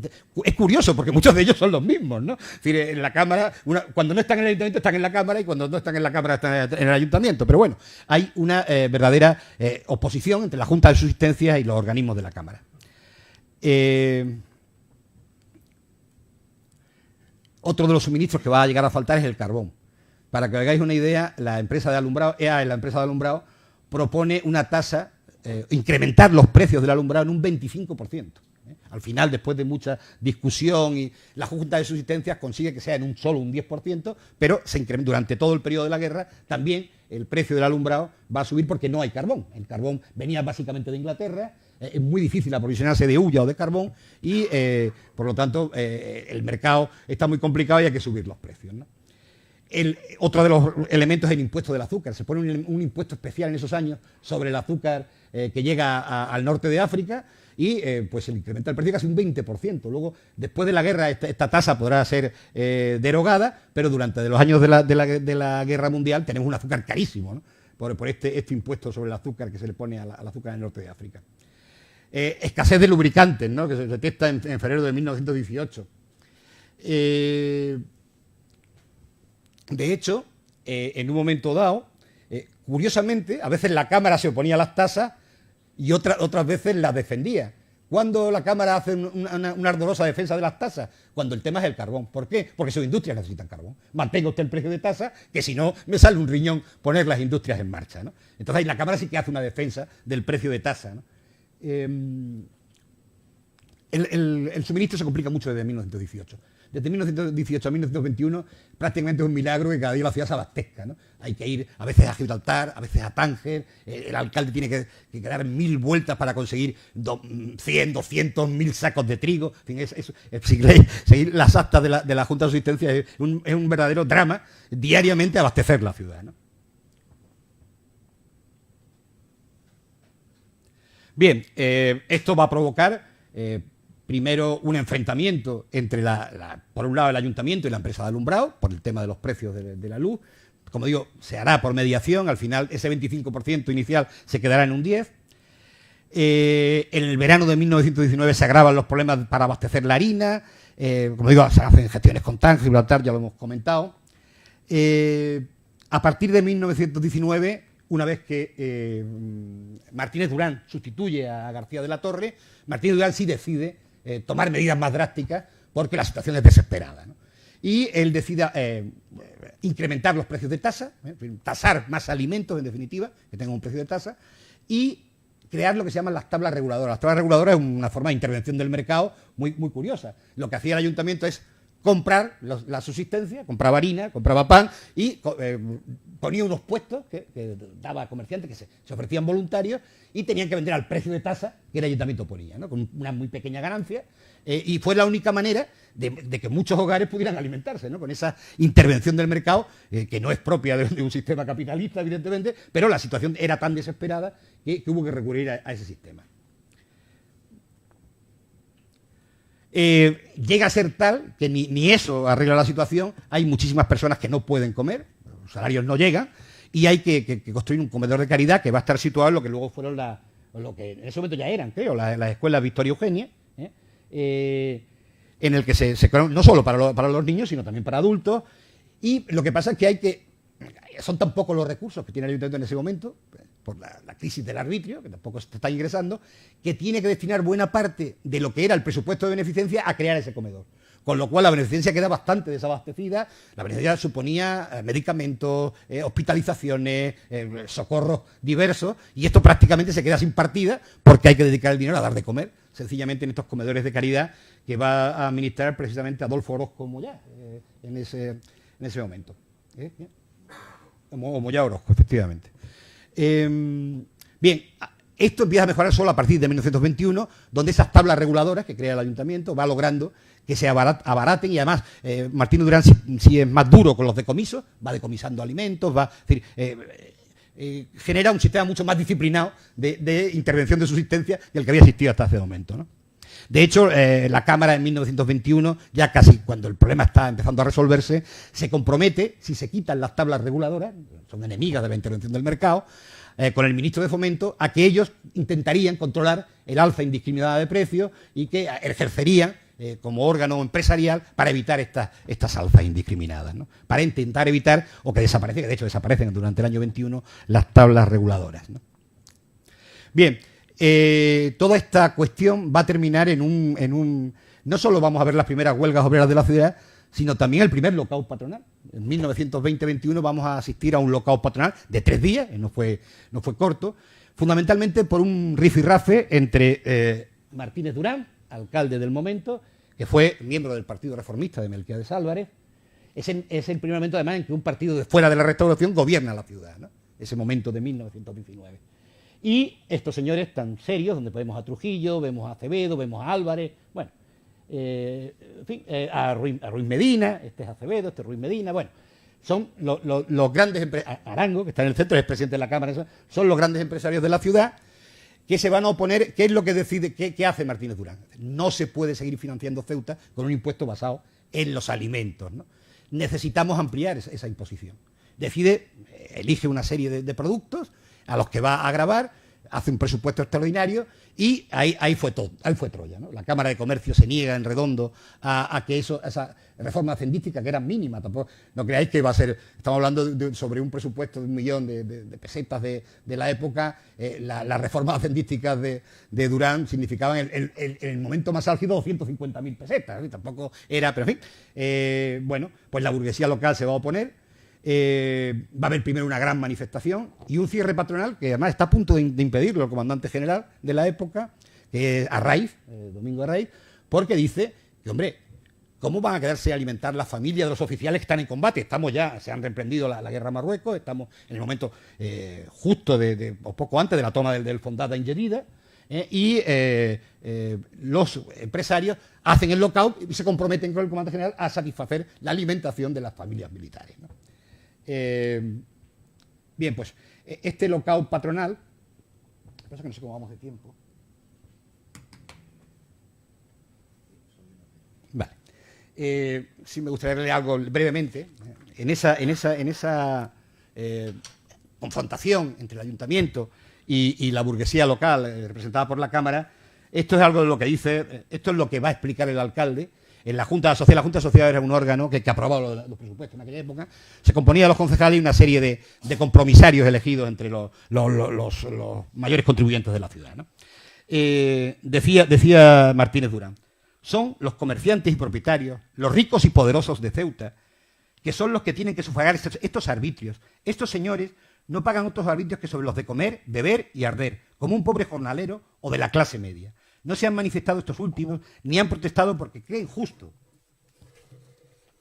Es curioso, porque muchos de ellos son los mismos, ¿no? Es decir, en la Cámara, cuando no están en el Ayuntamiento están en la Cámara, y cuando no están en la Cámara están en el Ayuntamiento. Pero bueno, hay una verdadera oposición entre la Junta de Subsistencia y los organismos de la Cámara. Otro de los suministros que va a llegar a faltar es el carbón. Para que os hagáis una idea, la empresa de alumbrado, propone una tasa, incrementar los precios del alumbrado en un 25%. Al final, después de mucha discusión, y la Junta de Subsistencia consigue que sea en solo un 10%, pero se incrementa durante todo el periodo de la guerra. También el precio del alumbrado va a subir porque no hay carbón. El carbón venía básicamente de Inglaterra. Es muy difícil aprovisionarse de hulla o de carbón y, por lo tanto, el mercado está muy complicado y hay que subir los precios, ¿no? Otro de los elementos es el impuesto del azúcar. Se pone un impuesto especial en esos años sobre el azúcar que llega al norte de África y pues se incrementa el precio casi un 20%. Luego, después de la guerra, esta tasa podrá ser derogada, pero durante los años de la Guerra Mundial tenemos un azúcar carísimo, ¿no? Por este impuesto sobre el azúcar que se le pone al azúcar en el norte de África. Escasez de lubricantes, ¿no? Que se detecta en febrero de 1918. De hecho, en un momento dado, curiosamente, a veces la Cámara se oponía a las tasas y otras veces las defendía. ¿Cuándo la Cámara hace una ardorosa defensa de las tasas? Cuando el tema es el carbón. ¿Por qué? Porque sus industrias necesitan carbón. Mantenga usted el precio de tasa, que si no, me sale un riñón poner las industrias en marcha, ¿no? Entonces ahí la Cámara sí que hace una defensa del precio de tasa, ¿no? El suministro se complica mucho desde 1918. Desde 1918 a 1921 prácticamente es un milagro que cada día la ciudad se abastezca, ¿no? Hay que ir a veces a Gibraltar, a veces a Tánger, el alcalde tiene que dar 1000 vueltas para conseguir 100, 200, 1000 sacos de trigo. En fin, seguir las actas de la Junta de Subsistencia es un verdadero drama diariamente abastecer la ciudad, ¿no? Bien, esto va a provocar primero un enfrentamiento entre, por un lado, el ayuntamiento y la empresa de alumbrado, por el tema de los precios de la luz. Como digo, se hará por mediación, al final ese 25% inicial se quedará en un 10%. En el verano de 1919 se agravan los problemas para abastecer la harina. Como digo, se hacen gestiones con Tánger, Gibraltar, ya lo hemos comentado. A partir de 1919... Una vez que Martínez Durán sustituye a García de la Torre, Martínez Durán sí decide tomar medidas más drásticas porque la situación es desesperada, ¿no? Y él decide incrementar los precios de tasa, tasar más alimentos, en definitiva, que tengan un precio de tasa, y crear lo que se llaman las tablas reguladoras. Las tablas reguladoras es una forma de intervención del mercado muy, muy curiosa. Lo que hacía el ayuntamiento es comprar la subsistencia, compraba harina, compraba pan y ponía unos puestos que daba a comerciantes que se ofrecían voluntarios y tenían que vender al precio de tasa que el ayuntamiento ponía, ¿no? Con una muy pequeña ganancia, y fue la única manera de que muchos hogares pudieran alimentarse, ¿no? Con esa intervención del mercado, que no es propia de un sistema capitalista, evidentemente, pero la situación era tan desesperada que hubo que recurrir a ese sistema. Llega a ser tal que ni eso arregla la situación. Hay muchísimas personas que no pueden comer, los salarios no llegan, y hay que construir un comedor de caridad que va a estar situado en lo que luego fueron lo que en ese momento ya eran, creo, las escuelas Victoria Eugenia, en el que no solo para los niños, sino también para adultos. Y lo que pasa es que son tan pocos los recursos que tiene el ayuntamiento en ese momento, por la crisis del arbitrio, que tampoco se está ingresando, que tiene que destinar buena parte de lo que era el presupuesto de beneficencia a crear ese comedor. Con lo cual la beneficencia queda bastante desabastecida. La beneficencia suponía medicamentos, hospitalizaciones, socorros diversos, y esto prácticamente se queda sin partida porque hay que dedicar el dinero a dar de comer, sencillamente en estos comedores de caridad que va a administrar precisamente Adolfo Orozco Moyá en ese momento. O Moyá Orozco, efectivamente. Bien, esto empieza a mejorar solo a partir de 1921, donde esas tablas reguladoras que crea el ayuntamiento va logrando que se abaraten, y además Martínez Durán sí es más duro con los decomisos, va decomisando alimentos, genera un sistema mucho más disciplinado de intervención de subsistencia del que había existido hasta ese momento, ¿no? De hecho, la Cámara en 1921, ya casi cuando el problema está empezando a resolverse, se compromete, si se quitan las tablas reguladoras, son enemigas de la intervención del mercado, con el ministro de Fomento, a que ellos intentarían controlar el alza indiscriminada de precios y que ejercerían como órgano empresarial para evitar estas alzas indiscriminadas, ¿no? Para intentar evitar, o que desaparecen, que de hecho desaparecen durante el año 21, las tablas reguladoras, ¿no? Bien, toda esta cuestión va a terminar en un... No solo vamos a ver las primeras huelgas obreras de la ciudad, sino también el primer lockout patronal. En 1920-21 vamos a asistir a un lockout patronal de 3 días, no fue corto, fundamentalmente por un rifirrafe entre Martínez Durán, alcalde del momento, que fue miembro del Partido Reformista de Melquiades Álvarez. Es el primer momento, además, en que un partido de fuera de la Restauración gobierna la ciudad, ¿no? Ese momento de 1919. Y estos señores tan serios, donde vemos a Trujillo, vemos a Acevedo, vemos a Álvarez, bueno, en fin, a Ruiz Medina, este es Acevedo, este es Ruiz Medina, bueno, son los grandes empresarios. Arango, que está en el centro, es presidente de la Cámara, son los grandes empresarios de la ciudad que se van a oponer. ¿Qué es lo que decide? ¿Qué hace Martínez Durán? No se puede seguir financiando Ceuta con un impuesto basado en los alimentos, ¿no? Necesitamos ampliar esa imposición. Elige una serie de productos a los que va a gravar, hace un presupuesto extraordinario y ahí fue todo, ahí fue Troya, ¿no? La Cámara de Comercio se niega en redondo a que esa reforma hacendística, que era mínima, tampoco, no creáis que va a ser, estamos hablando sobre un presupuesto de 1 millón de pesetas de la época. Las reformas hacendísticas de Durán significaban en el momento más álgido 250.000 pesetas, ¿sí? Tampoco era, pero en fin, bueno, pues la burguesía local se va a oponer. Va a haber primero una gran manifestación y un cierre patronal que además está a punto de impedirlo el comandante general de la época, que es Arraiz, Domingo Arraiz, porque dice que, hombre, ¿cómo van a quedarse a alimentar las familias de los oficiales que están en combate? Se han reemprendido la guerra a Marruecos, estamos en el momento justo o poco antes de la toma del Fondata en Jedida, y los empresarios hacen el lockout y se comprometen con el comandante general a satisfacer la alimentación de las familias militares, ¿no? Bien, pues este lockout patronal, pasa que no sé cómo vamos de tiempo. Vale. Sí me gustaría leer algo brevemente. En esa confrontación entre el ayuntamiento y la burguesía local representada por la Cámara, esto es algo de lo que dice, esto es lo que va a explicar el alcalde. En la Junta Social, era un órgano que aprobaba los presupuestos en aquella época, se componía de los concejales y una serie de compromisarios elegidos entre los mayores contribuyentes de la ciudad, ¿no? Decía Martínez Durán, son los comerciantes y propietarios, los ricos y poderosos de Ceuta, que son los que tienen que sufragar estos arbitrios. Estos señores no pagan otros arbitrios que sobre los de comer, beber y arder, como un pobre jornalero o de la clase media. No se han manifestado estos últimos, ni han protestado porque creen justo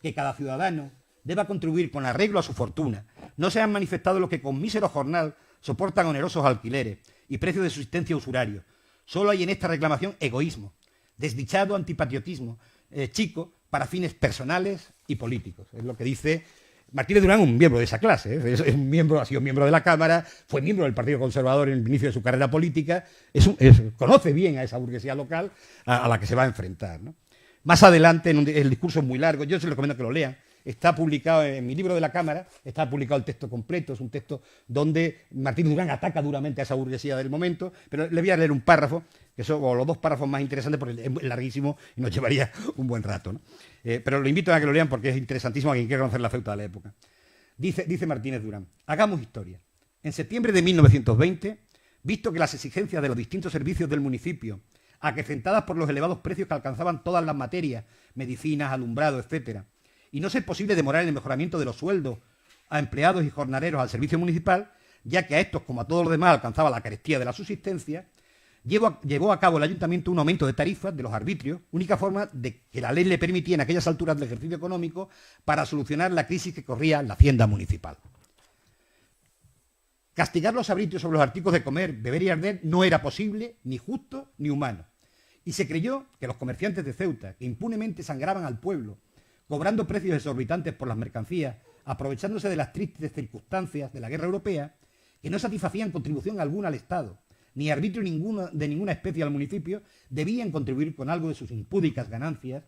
que cada ciudadano deba contribuir con arreglo a su fortuna. No se han manifestado los que con mísero jornal soportan onerosos alquileres y precios de subsistencia usurarios. Solo hay en esta reclamación egoísmo, desdichado antipatriotismo, chico para fines personales y políticos. Es lo que dice Martínez Durán, un miembro de esa clase. Es un miembro, ha sido miembro de la Cámara, fue miembro del Partido Conservador en el inicio de su carrera política, conoce bien a esa burguesía local a la que se va a enfrentar, ¿no? Más adelante, el discurso es muy largo, yo se les recomiendo que lo lean. Está publicado en mi libro de la Cámara, está publicado el texto completo, es un texto donde Martínez Durán ataca duramente a esa burguesía del momento, pero le voy a leer un párrafo, que son los dos párrafos más interesantes, porque es larguísimo y nos llevaría un buen rato, ¿no? Pero lo invito a que lo lean porque es interesantísimo a quien quiera conocer la Ceuta de la época. Dice Martínez Durán: hagamos historia. En septiembre de 1920, visto que las exigencias de los distintos servicios del municipio, acrecentadas por los elevados precios que alcanzaban todas las materias, medicinas, alumbrado, etcétera, y no ser posible demorar el mejoramiento de los sueldos a empleados y jornaleros al servicio municipal, ya que a estos, como a todos los demás, alcanzaba la carestía de la subsistencia, llevó a cabo el ayuntamiento un aumento de tarifas de los arbitrios, única forma de que la ley le permitía en aquellas alturas del ejercicio económico para solucionar la crisis que corría en la hacienda municipal. Castigar los arbitrios sobre los artículos de comer, beber y arder no era posible, ni justo, ni humano. Y se creyó que los comerciantes de Ceuta, que impunemente sangraban al pueblo, cobrando precios exorbitantes por las mercancías, aprovechándose de las tristes circunstancias de la guerra europea, que no satisfacían contribución alguna al Estado, ni arbitrio de ninguna especie al municipio, debían contribuir con algo de sus impúdicas ganancias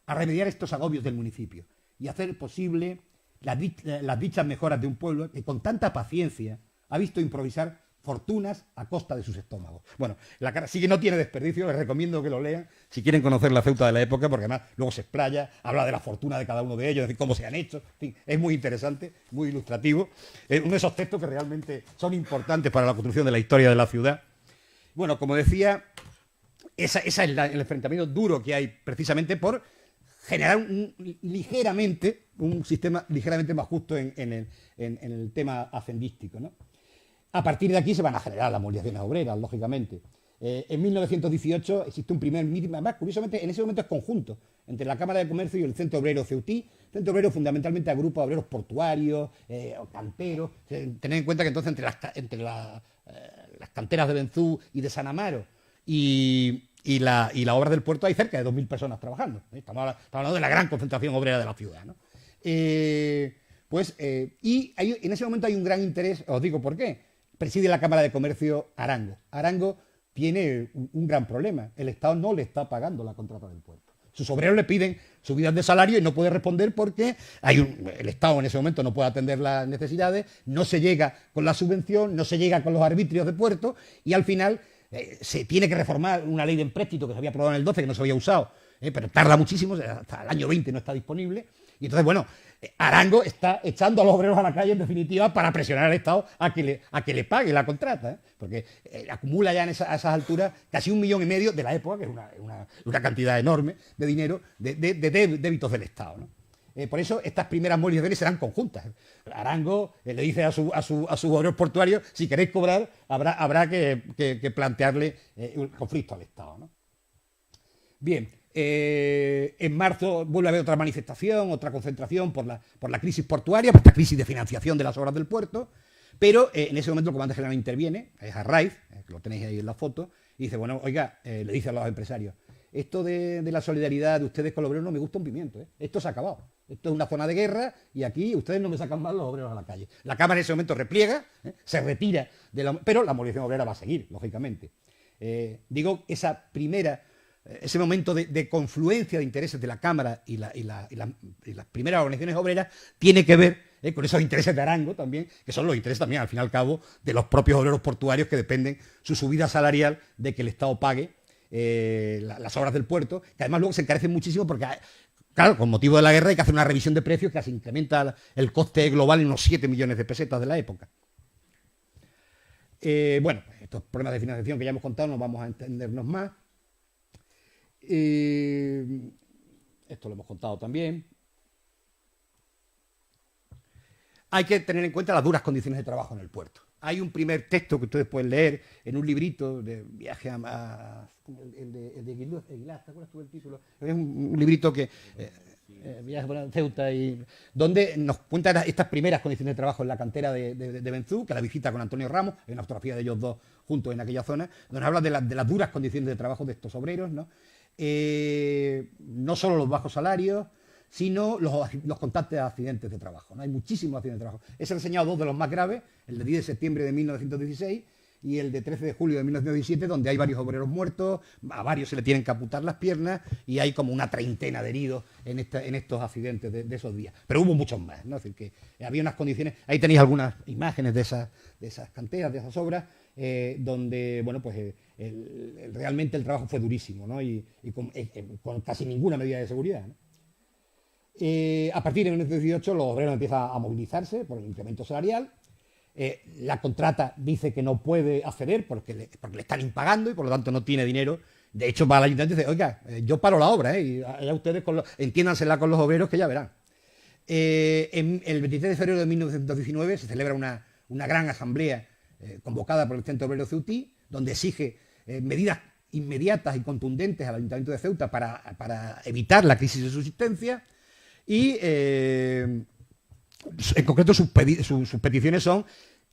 a remediar estos agobios del municipio y hacer posible las dichas mejoras de un pueblo que con tanta paciencia ha visto improvisar fortunas a costa de sus estómagos. Bueno, la cara sí que no tiene desperdicio, les recomiendo que lo lean si quieren conocer la Ceuta de la época, porque además luego se explaya, habla de la fortuna de cada uno de ellos, es decir, cómo se han hecho, en fin, es muy interesante, muy ilustrativo, es uno de esos textos que realmente son importantes para la construcción de la historia de la ciudad. Bueno, como decía, esa es el enfrentamiento duro que hay precisamente por generar un sistema ligeramente más justo en el tema hacendístico, ¿no? A partir de aquí se van a generar las movilizaciones obreras, lógicamente. En 1918 existe un primer meeting, además, curiosamente, en ese momento es conjunto, entre la Cámara de Comercio y el Centro Obrero Ceutí. El Centro Obrero fundamentalmente agrupa obreros portuarios, canteros. Tened en cuenta que entonces entre las canteras de Benzú y de San Amaro y la obra del puerto hay cerca de 2.000 personas trabajando. Estamos hablando de la gran concentración obrera de la ciudad, ¿no? Y en ese momento hay un gran interés, os digo por qué. Preside la Cámara de Comercio Arango. Arango tiene un gran problema. El Estado no le está pagando la contrata del puerto. Sus obreros le piden subidas de salario y no puede responder porque el Estado en ese momento no puede atender las necesidades, no se llega con la subvención, no se llega con los arbitrios de puerto y al final se tiene que reformar una ley de empréstito que se había aprobado en el 12 que no se había usado, pero tarda muchísimo, hasta el año 20 no está disponible. Y entonces, bueno, Arango está echando a los obreros a la calle, en definitiva, para presionar al Estado a que le pague la contrata, porque acumula ya a esas alturas casi 1,5 millones de la época, que es una cantidad enorme de dinero, de débitos del Estado, ¿no? Por eso estas primeras movilizaciones serán conjuntas. Arango le dice a sus obreros portuarios: si queréis cobrar, habrá que plantearle un conflicto al Estado, ¿no? Bien. En marzo vuelve a haber otra manifestación, otra concentración por la crisis portuaria, por esta crisis de financiación de las obras del puerto, pero en ese momento el comandante general interviene, es Arraiz, que lo tenéis ahí en la foto, y dice, bueno, oiga, le dice a los empresarios, esto de la solidaridad de ustedes con los obreros no me gusta un pimiento, esto se ha acabado, esto es una zona de guerra y aquí ustedes no me sacan más los obreros a la calle. La Cámara en ese momento repliega, se retira, pero la movilización obrera va a seguir, lógicamente. Digo, ese momento de confluencia de intereses de la Cámara y las primeras organizaciones obreras tiene que ver con esos intereses de Arango también, que son los intereses también, al fin y al cabo, de los propios obreros portuarios que dependen su subida salarial de que el Estado pague las obras del puerto, que además luego se encarecen muchísimo porque, claro, con motivo de la guerra hay que hacer una revisión de precios que se incrementa el coste global en unos 7 millones de pesetas de la época. Bueno, estos problemas de financiación que ya hemos contado, no vamos a entendernos más. Esto lo hemos contado también. Hay que tener en cuenta las duras condiciones de trabajo en el puerto. Hay un primer texto que ustedes pueden leer en un librito de viaje el de Aguilar, ¿te acuerdas tú del título? Es un librito que viaje por Ceuta, y donde nos cuenta estas primeras condiciones de trabajo en la cantera de Benzú, que la visita con Antonio Ramos, hay una fotografía de ellos dos juntos en aquella zona, donde habla de las duras condiciones de trabajo de estos obreros, ¿no? No solo los bajos salarios, sino los constantes accidentes de trabajo, ¿no? Hay muchísimos accidentes de trabajo. He señalado dos de los más graves, el de 10 de septiembre de 1916 y el de 13 de julio de 1917, donde hay varios obreros muertos, a varios se le tienen que amputar las piernas y hay como una treintena de heridos en estos accidentes de esos días. Pero hubo muchos más, ¿no? Es decir, que había unas condiciones. Ahí tenéis algunas imágenes de esas canteras, de esas obras, donde, bueno, pues realmente el trabajo fue durísimo, ¿no? Y con casi ninguna medida de seguridad, ¿no? A partir de 1918 los obreros empiezan a movilizarse por el incremento salarial. La contrata dice que no puede acceder porque le están impagando y por lo tanto no tiene dinero. De hecho, va al ayuntamiento y dice, oiga, yo paro la obra, y allá ustedes entiéndansela con los obreros que ya verán. El 23 de febrero de 1919 se celebra una gran asamblea convocada por el Centro Obrero Ceutí, donde exige medidas inmediatas y contundentes al Ayuntamiento de Ceuta para evitar la crisis de subsistencia. Y en concreto sus peticiones son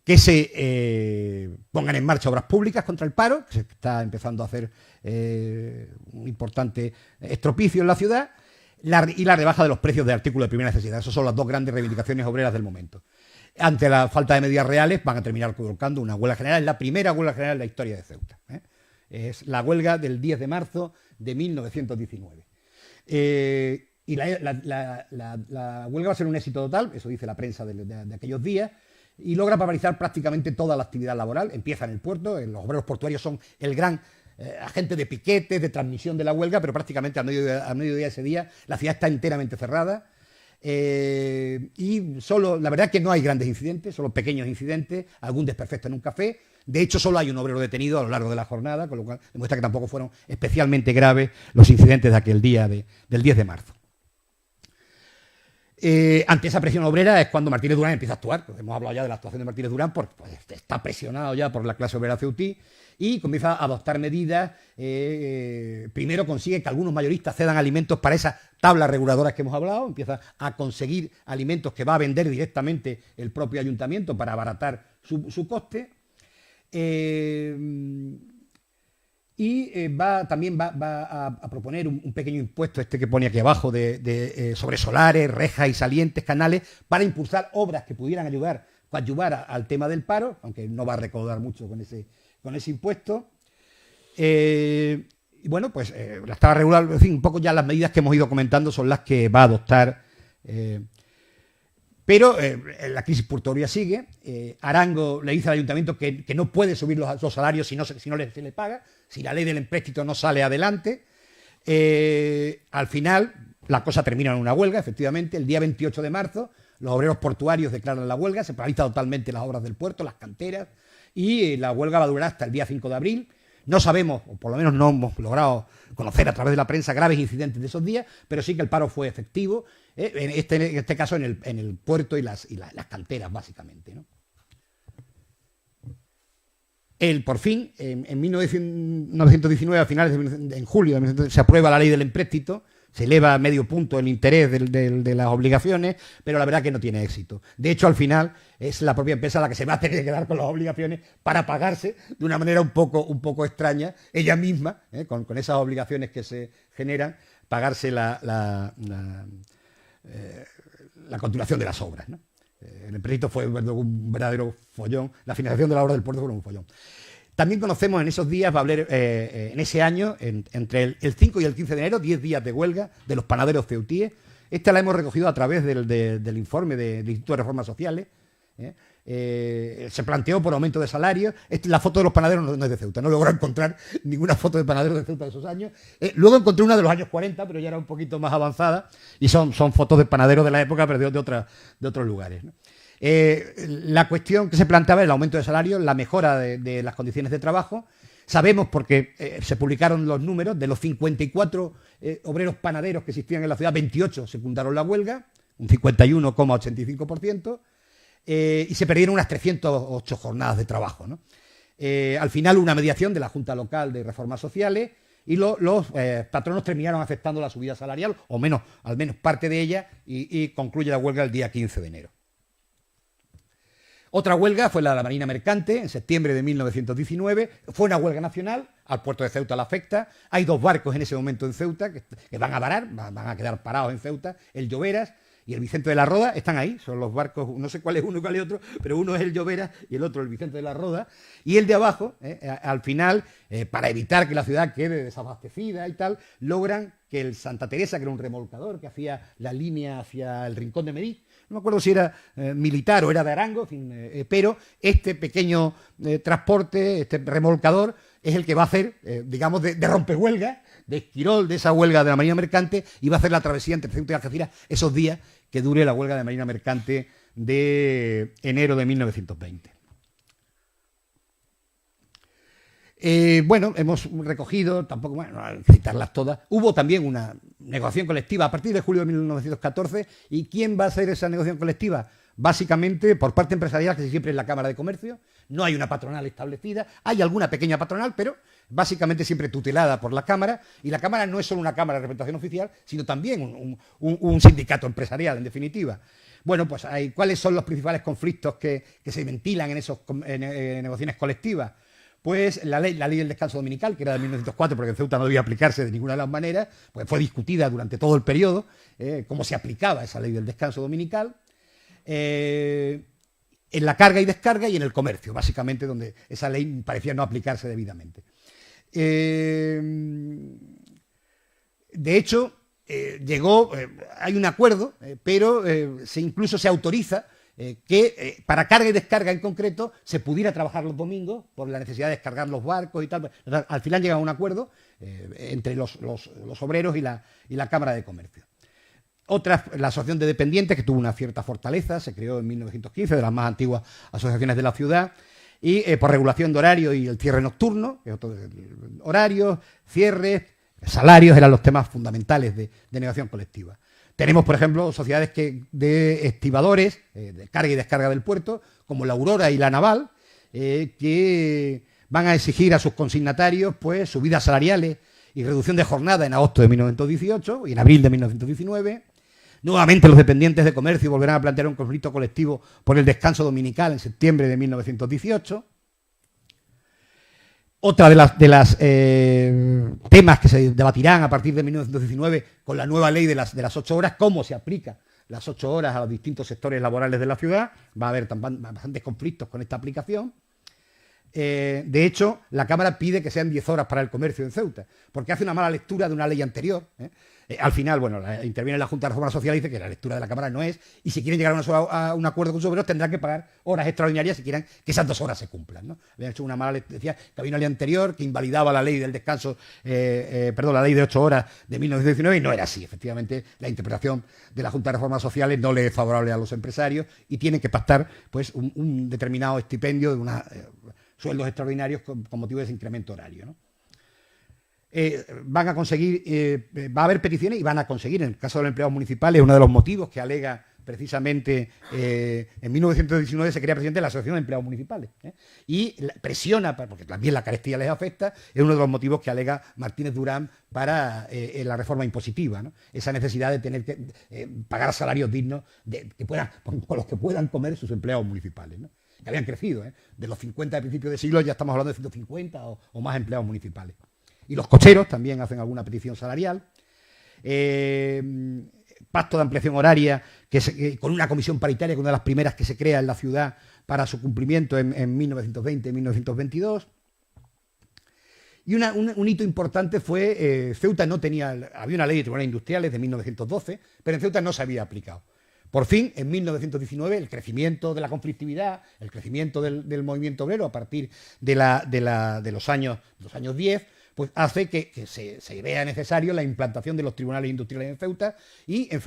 que se pongan en marcha obras públicas contra el paro, que se está empezando a hacer un importante estropicio en la ciudad, y la rebaja de los precios de artículos de primera necesidad. Esas son las dos grandes reivindicaciones obreras del momento. Ante la falta de medidas reales van a terminar colocando una huelga general, es la primera huelga general en la historia de Ceuta. Es la huelga del 10 de marzo de 1919. Y la huelga va a ser un éxito total, eso dice la prensa de aquellos días, y logra paralizar prácticamente toda la actividad laboral. Empieza en el puerto, los obreros portuarios son el gran agente de piquetes, de transmisión de la huelga, pero prácticamente a mediodía de ese día la ciudad está enteramente cerrada. Y solo, la verdad es que no hay grandes incidentes, solo pequeños incidentes, algún desperfecto en un café. De hecho, solo hay un obrero detenido a lo largo de la jornada, con lo cual demuestra que tampoco fueron especialmente graves los incidentes de aquel día del 10 de marzo. Ante esa presión obrera es cuando Martínez Durán empieza a actuar. Hemos hablado ya de la actuación de Martínez Durán, porque pues, está presionado ya por la clase obrera ceutí y comienza a adoptar medidas. Primero consigue que algunos mayoristas cedan alimentos para esas tablas reguladoras que hemos hablado, empieza a conseguir alimentos que va a vender directamente el propio ayuntamiento para abaratar su coste. Y también va a proponer un pequeño impuesto, que pone aquí abajo, sobre solares, rejas y salientes, canales, para impulsar obras que pudieran coadyuvar al tema del paro, aunque no va a recaudar mucho con ese impuesto. Y bueno, pues la tabla regular, en fin, un poco ya las medidas que hemos ido comentando son las que va a adoptar. Pero la crisis portuaria sigue. Arango le dice al ayuntamiento que no puede subir los salarios si no se le paga, si la ley del empréstito no sale adelante. Al final, la cosa termina en una huelga, efectivamente. El día 28 de marzo, los obreros portuarios declaran la huelga, se paraliza totalmente las obras del puerto, las canteras, y la huelga va a durar hasta el día 5 de abril. No sabemos, o por lo menos no hemos logrado conocer a través de la prensa graves incidentes de esos días, pero sí que el paro fue efectivo, en este caso en el puerto y las canteras, básicamente, ¿no? Por fin, en 1919, a finales en julio, se aprueba la ley del empréstito, se eleva a medio punto el interés de las obligaciones, pero la verdad que no tiene éxito. De hecho, al final, es la propia empresa la que se va a tener que quedar con las obligaciones para pagarse de una manera un poco extraña, ella misma, con esas obligaciones que se generan, pagarse la continuación de las obras, ¿no? El empréstito fue un verdadero follón, la financiación de la obra del puerto fue un follón. También conocemos en esos días, va a haber en ese año, entre el 5 y el 15 de enero, 10 días de huelga de los panaderos ceutíes. Esta la hemos recogido a través del informe del Instituto de Reformas Sociales. Se planteó por aumento de salarios. La foto de los panaderos no es de Ceuta, no logró encontrar ninguna foto de panaderos de Ceuta de esos años. Luego encontré una de los años 40, pero ya era un poquito más avanzada, y son fotos de panaderos de la época, pero de otros lugares, ¿no? La cuestión que se planteaba era el aumento de salarios, la mejora de las condiciones de trabajo. Sabemos, porque se publicaron los números, de los 54 obreros panaderos que existían en la ciudad, 28 secundaron la huelga, un 51,85%. y se perdieron unas 308 jornadas de trabajo, ¿no? Al final una mediación de la Junta Local de Reformas Sociales y los patronos terminaron aceptando la subida salarial, o menos, al menos parte de ella, y concluye la huelga el día 15 de enero. Otra huelga fue la de la Marina Mercante, en septiembre de 1919. Fue una huelga nacional, al puerto de Ceuta la afecta. Hay 2 barcos en ese momento en Ceuta que van a parar, van a quedar parados en Ceuta, el Lloveras y el Vicente de la Roda. Están ahí, son los barcos, no sé cuál es uno y cuál es otro, pero uno es el Lloveras y el otro el Vicente de la Roda. Y el de abajo, al final, para evitar que la ciudad quede desabastecida y tal, logran que el Santa Teresa, que era un remolcador que hacía la línea hacia el Rincón de Merí, no me acuerdo si era militar o era de Arango, en fin, pero este pequeño transporte, este remolcador, es el que va a hacer, digamos, de rompehuelga, de esquirol de esa huelga de la Marina Mercante, y va a hacer la travesía entre Ceuta y Algeciras esos días que dure la huelga de Marina Mercante de enero de 1920. Bueno, hemos recogido, tampoco, bueno, no hay que citarlas todas. Hubo también una negociación colectiva a partir de julio de 1914. ¿Y quién va a hacer esa negociación colectiva? Básicamente por parte empresarial, que siempre es la Cámara de Comercio. No hay una patronal establecida, hay alguna pequeña patronal, pero básicamente siempre tutelada por la Cámara. Y la Cámara no es solo una Cámara de representación oficial, sino también un sindicato empresarial, en definitiva. Bueno, pues ¿cuáles son los principales conflictos que se ventilan en esas negociaciones colectivas? Pues la ley del descanso dominical, que era de 1904, porque en Ceuta no debía aplicarse de ninguna de las maneras, pues fue discutida durante todo el periodo, cómo se aplicaba esa ley del descanso dominical, en la carga y descarga y en el comercio, básicamente, donde esa ley parecía no aplicarse debidamente. De hecho, hay un acuerdo, pero incluso se autoriza que para carga y descarga en concreto se pudiera trabajar los domingos por la necesidad de descargar los barcos y tal. Al final llega a un acuerdo entre los obreros y la Cámara de Comercio. Otra, la Asociación de Dependientes, que tuvo una cierta fortaleza, se creó en 1915, de las más antiguas asociaciones de la ciudad, y por regulación de horario y el cierre nocturno, horarios, cierres, salarios eran los temas fundamentales de negociación colectiva. Tenemos, por ejemplo, sociedades de estibadores, de carga y descarga del puerto, como la Aurora y la Naval, que van a exigir a sus consignatarios pues, subidas salariales y reducción de jornada en agosto de 1918 y en abril de 1919. Nuevamente los dependientes de comercio volverán a plantear un conflicto colectivo por el descanso dominical en septiembre de 1918. Otra de las temas que se debatirán a partir de 1919 con la nueva ley de las 8 horas, cómo se aplica las 8 horas a los distintos sectores laborales de la ciudad. Va a haber bastantes conflictos con esta aplicación. De hecho, la Cámara pide que sean 10 horas para el comercio en Ceuta, porque hace una mala lectura de una ley anterior. Al final, bueno, interviene la Junta de Reforma Social y dice que la lectura de la Cámara no es, y si quieren llegar a un acuerdo con sus obreros tendrán que pagar horas extraordinarias si quieren que esas 2 horas se cumplan, ¿no? Habían hecho una mala lectura, decía que había una ley anterior que invalidaba la ley del descanso, la ley de 8 horas de 1919, y no era así. Efectivamente, la interpretación de la Junta de Reformas Sociales no le es favorable a los empresarios y tienen que pactar pues, un determinado estipendio de sueldos extraordinarios con motivo de ese incremento horario, ¿no? Van a conseguir, va a haber peticiones y van a conseguir, en el caso de los empleados municipales, uno de los motivos que alega precisamente en 1919 se crea presidente de la Asociación de Empleados Municipales, y presiona, porque también la carestía les afecta, es uno de los motivos que alega Martínez Durán para la reforma impositiva, ¿no? Esa necesidad de tener que pagar salarios dignos con los que puedan comer sus empleados municipales, ¿no? Que habían crecido, de los 50 de principios de siglo ya estamos hablando de 150 o más empleados municipales. Y los cocheros también hacen alguna petición salarial. Pacto de ampliación horaria, con una comisión paritaria, que es una de las primeras que se crea en la ciudad para su cumplimiento en 1920 y 1922. Y un hito importante fue, Ceuta había una ley de tribunales industriales de 1912, pero en Ceuta no se había aplicado. Por fin, en 1919, el crecimiento de la conflictividad, el crecimiento del movimiento obrero a partir de los años 10, pues hace que se vea necesario la implantación de los tribunales industriales en Ceuta, y en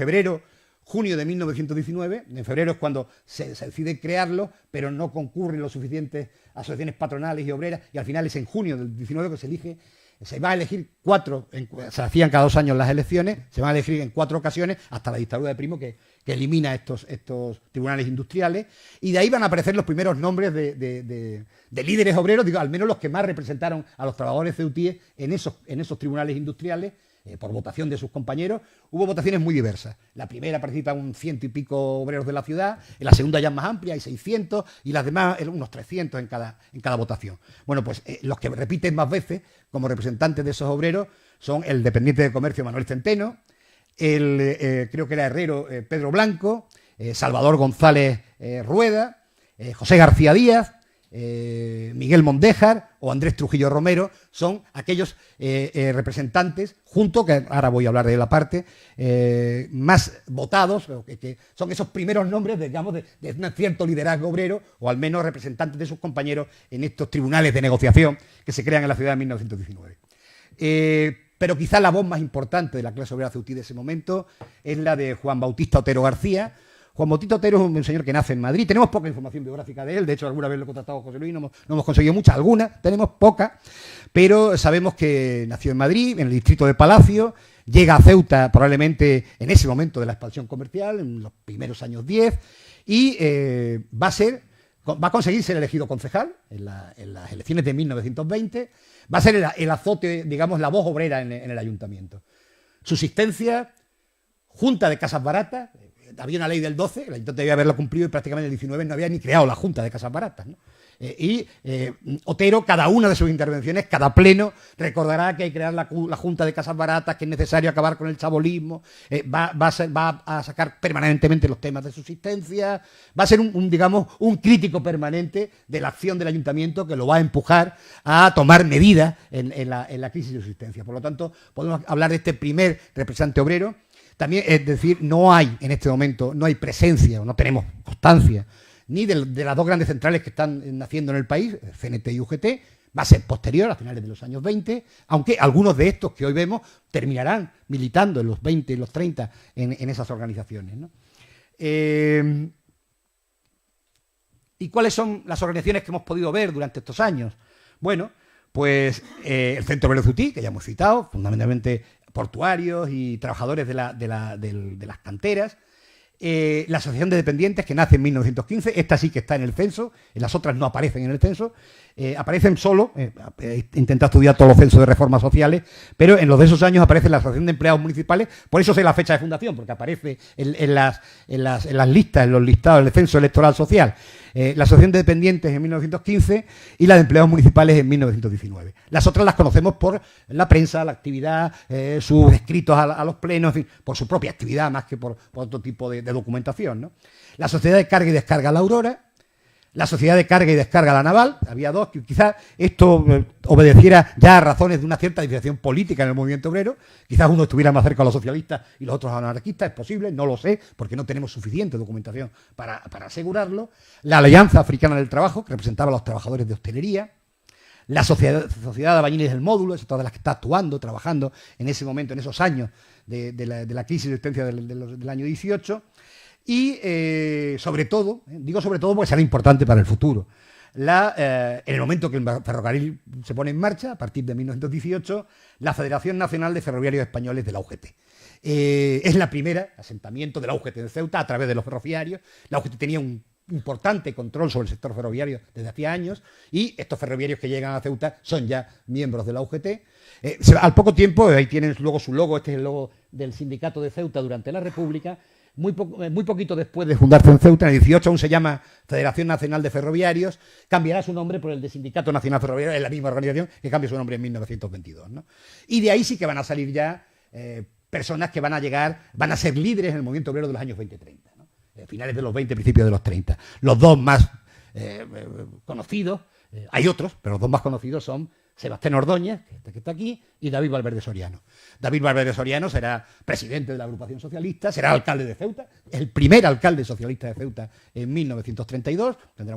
junio de 1919, en febrero es cuando se decide crearlo, pero no concurren los suficientes asociaciones patronales y obreras, y al final es en junio del 19 que se elige se va a elegir se hacían cada 2 años las elecciones, se van a elegir en 4 ocasiones, hasta la dictadura de Primo, que elimina estos tribunales industriales, y de ahí van a aparecer los primeros nombres de líderes obreros, digo, al menos los que más representaron a los trabajadores ceutíes en esos tribunales industriales, por votación de sus compañeros. Hubo votaciones muy diversas. La primera participan 100 y pico obreros de la ciudad, en la segunda ya es más amplia, hay 600, y las demás unos 300 en cada votación. Bueno, pues los que repiten más veces como representantes de esos obreros son el dependiente de comercio Manuel Centeno, creo que era herrero Pedro Blanco, Salvador González Rueda, José García Díaz, Miguel Mondéjar o Andrés Trujillo Romero, son aquellos representantes, junto, que ahora voy a hablar de la parte, más votados, que son esos primeros nombres, digamos, de un cierto liderazgo obrero, o al menos representantes de sus compañeros en estos tribunales de negociación que se crean en la ciudad en 1919. Pero quizá la voz más importante de la clase obrera ceutí de ese momento es la de Juan Bautista Otero García. Juan Bautista Otero es un señor que nace en Madrid. Tenemos poca información biográfica de él, de hecho alguna vez lo he contactado a José Luis, no hemos conseguido mucha, alguna, tenemos poca, pero sabemos que nació en Madrid, en el distrito de Palacio, llega a Ceuta probablemente en ese momento de la expansión comercial, en los primeros años 10, y va a conseguir ser elegido concejal en las elecciones de 1920, va a ser el azote, digamos, la voz obrera en el ayuntamiento. Subsistencia, junta de casas baratas. Había una ley del 12, el ayuntamiento debía haberla cumplido y prácticamente en el 19 no había ni creado la Junta de Casas Baratas, ¿no? Otero, cada una de sus intervenciones, cada pleno, recordará que hay que crear la Junta de Casas Baratas, que es necesario acabar con el chabolismo, va a sacar permanentemente los temas de subsistencia, va a ser un crítico permanente de la acción del ayuntamiento, que lo va a empujar a tomar medidas en la crisis de subsistencia. Por lo tanto, podemos hablar de este primer representante obrero. También, es decir, no hay en este momento, no hay presencia, o no tenemos constancia, ni de las 2 grandes centrales que están naciendo en el país, CNT y UGT, va a ser posterior, a finales de los años 20, aunque algunos de estos que hoy vemos terminarán militando en los 20 y los 30 en esas organizaciones, ¿no? ¿Y cuáles son las organizaciones que hemos podido ver durante estos años? Bueno, pues el Centro Obrero Ceutí, que ya hemos citado, fundamentalmente portuarios y trabajadores de las canteras, la Asociación de Dependientes, que nace en 1915, esta sí que está en el censo, las otras no aparecen en el censo, aparecen solo, intenta estudiar todos los censos de reformas sociales, pero en los de esos años aparece la Asociación de Empleados Municipales, por eso sé la fecha de fundación, porque aparece en las listas, en los listados del censo electoral social, la Asociación de Dependientes en 1915 y la de Empleados Municipales en 1919. Las otras las conocemos por la prensa, la actividad, sus escritos a los plenos, en fin, por su propia actividad más que por otro tipo de documentación, ¿no? La Sociedad de Carga y Descarga La Aurora, la Sociedad de Carga y Descarga La Naval, había 2, que quizás esto obedeciera ya a razones de una cierta diferenciación política en el movimiento obrero, quizás uno estuviera más cerca a los socialistas y los otros a los anarquistas, es posible, no lo sé, porque no tenemos suficiente documentación para asegurarlo. La Alianza Africana del Trabajo, que representaba a los trabajadores de hostelería, la Sociedad de Albañiles del Módulo, es otra de las que está actuando, trabajando en ese momento, en esos años de la crisis de existencia del año 18, y sobre todo, digo sobre todo porque será importante para el futuro, en el momento que el ferrocarril se pone en marcha, a partir de 1918, la Federación Nacional de Ferroviarios Españoles de la UGT. Es la primera asentamiento de la UGT en Ceuta a través de los ferroviarios. La UGT tenía un importante control sobre el sector ferroviario desde hacía años, y estos ferroviarios que llegan a Ceuta son ya miembros de la UGT. Al poco tiempo, ahí tienen luego su logo, este es el logo del sindicato de Ceuta durante la República. Muy poquito después de fundarse en Ceuta, en el 18 aún se llama Federación Nacional de Ferroviarios, cambiará su nombre por el de Sindicato Nacional Ferroviario, es la misma organización que cambia su nombre en 1922, ¿no? Y de ahí sí que van a salir ya personas que van a ser líderes en el movimiento obrero de los años 20-30, ¿no? Finales de los 20, principios de los 30. Los 2 más conocidos, hay otros, pero los 2 más conocidos son Sebastián Ordóñez, que está aquí, y David Valverde Soriano. David Valverde Soriano será presidente de la agrupación socialista, será alcalde de Ceuta, el primer alcalde socialista de Ceuta en 1932, tendrá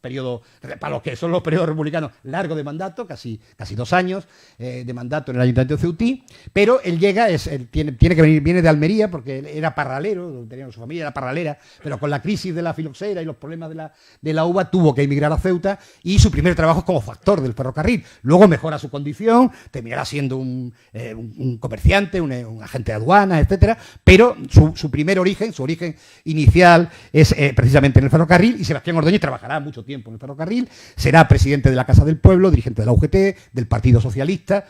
periodo, para los que son los periodos republicanos, largo de mandato, casi 2 años de mandato en el Ayuntamiento de Ceutí, pero él llega, tiene que venir, viene de Almería, porque él era parralero, tenía su familia, era parralera, pero con la crisis de la filoxera y los problemas de la uva tuvo que emigrar a Ceuta, y su primer trabajo es como factor del ferrocarril. Luego mejora su condición, terminará siendo un comerciante, un agente de aduanas, etcétera, pero su primer origen, su origen inicial es precisamente en el ferrocarril, y Sebastián Ordóñez trabajará mucho tiempo en el ferrocarril, será presidente de la Casa del Pueblo, dirigente de la UGT, del Partido Socialista.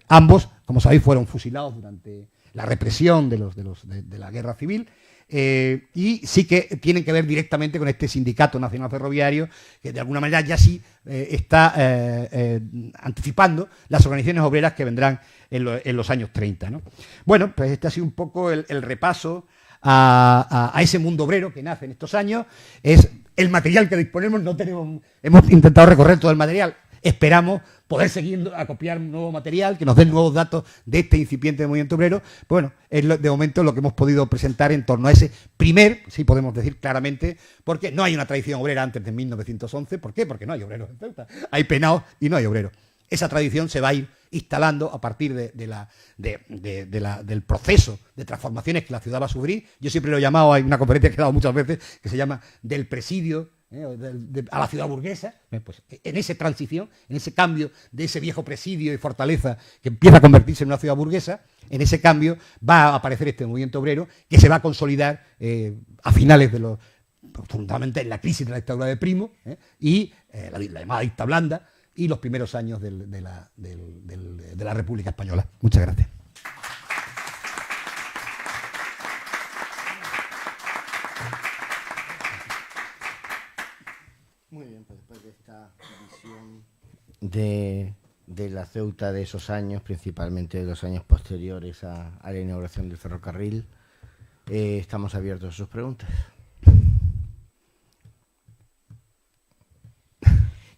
Ambos, como sabéis, fueron fusilados durante la represión de la guerra civil, y sí que tienen que ver directamente con este Sindicato Nacional Ferroviario, que de alguna manera ya sí está anticipando las organizaciones obreras que vendrán en los años 30, ¿no? Bueno, pues este ha sido un poco el repaso a ese mundo obrero que nace en estos años. Es el material que disponemos, hemos intentado recorrer todo el material, esperamos poder seguir a copiar nuevo material, que nos den nuevos datos de este incipiente movimiento obrero. Bueno, es de momento lo que hemos podido presentar en torno a ese primer, sí podemos decir claramente, porque no hay una tradición obrera antes de 1911. ¿Por qué? Porque no hay obreros en Ceuta. Hay penados y no hay obreros. Esa tradición se va a ir instalando a partir del proceso de transformaciones que la ciudad va a sufrir. Yo siempre lo he llamado, hay una conferencia que he dado muchas veces, que se llama del presidio a la ciudad burguesa. Pues en esa transición, en ese cambio de ese viejo presidio y fortaleza que empieza a convertirse en una ciudad burguesa, en ese cambio va a aparecer este movimiento obrero que se va a consolidar a finales fundamentalmente en la crisis de la dictadura de Primo, y la llamada dicta blanda, y los primeros años de la República Española. Muchas gracias. Muy bien, pues después de esta visión de la Ceuta de esos años, principalmente de los años posteriores a la inauguración del ferrocarril, estamos abiertos a sus preguntas.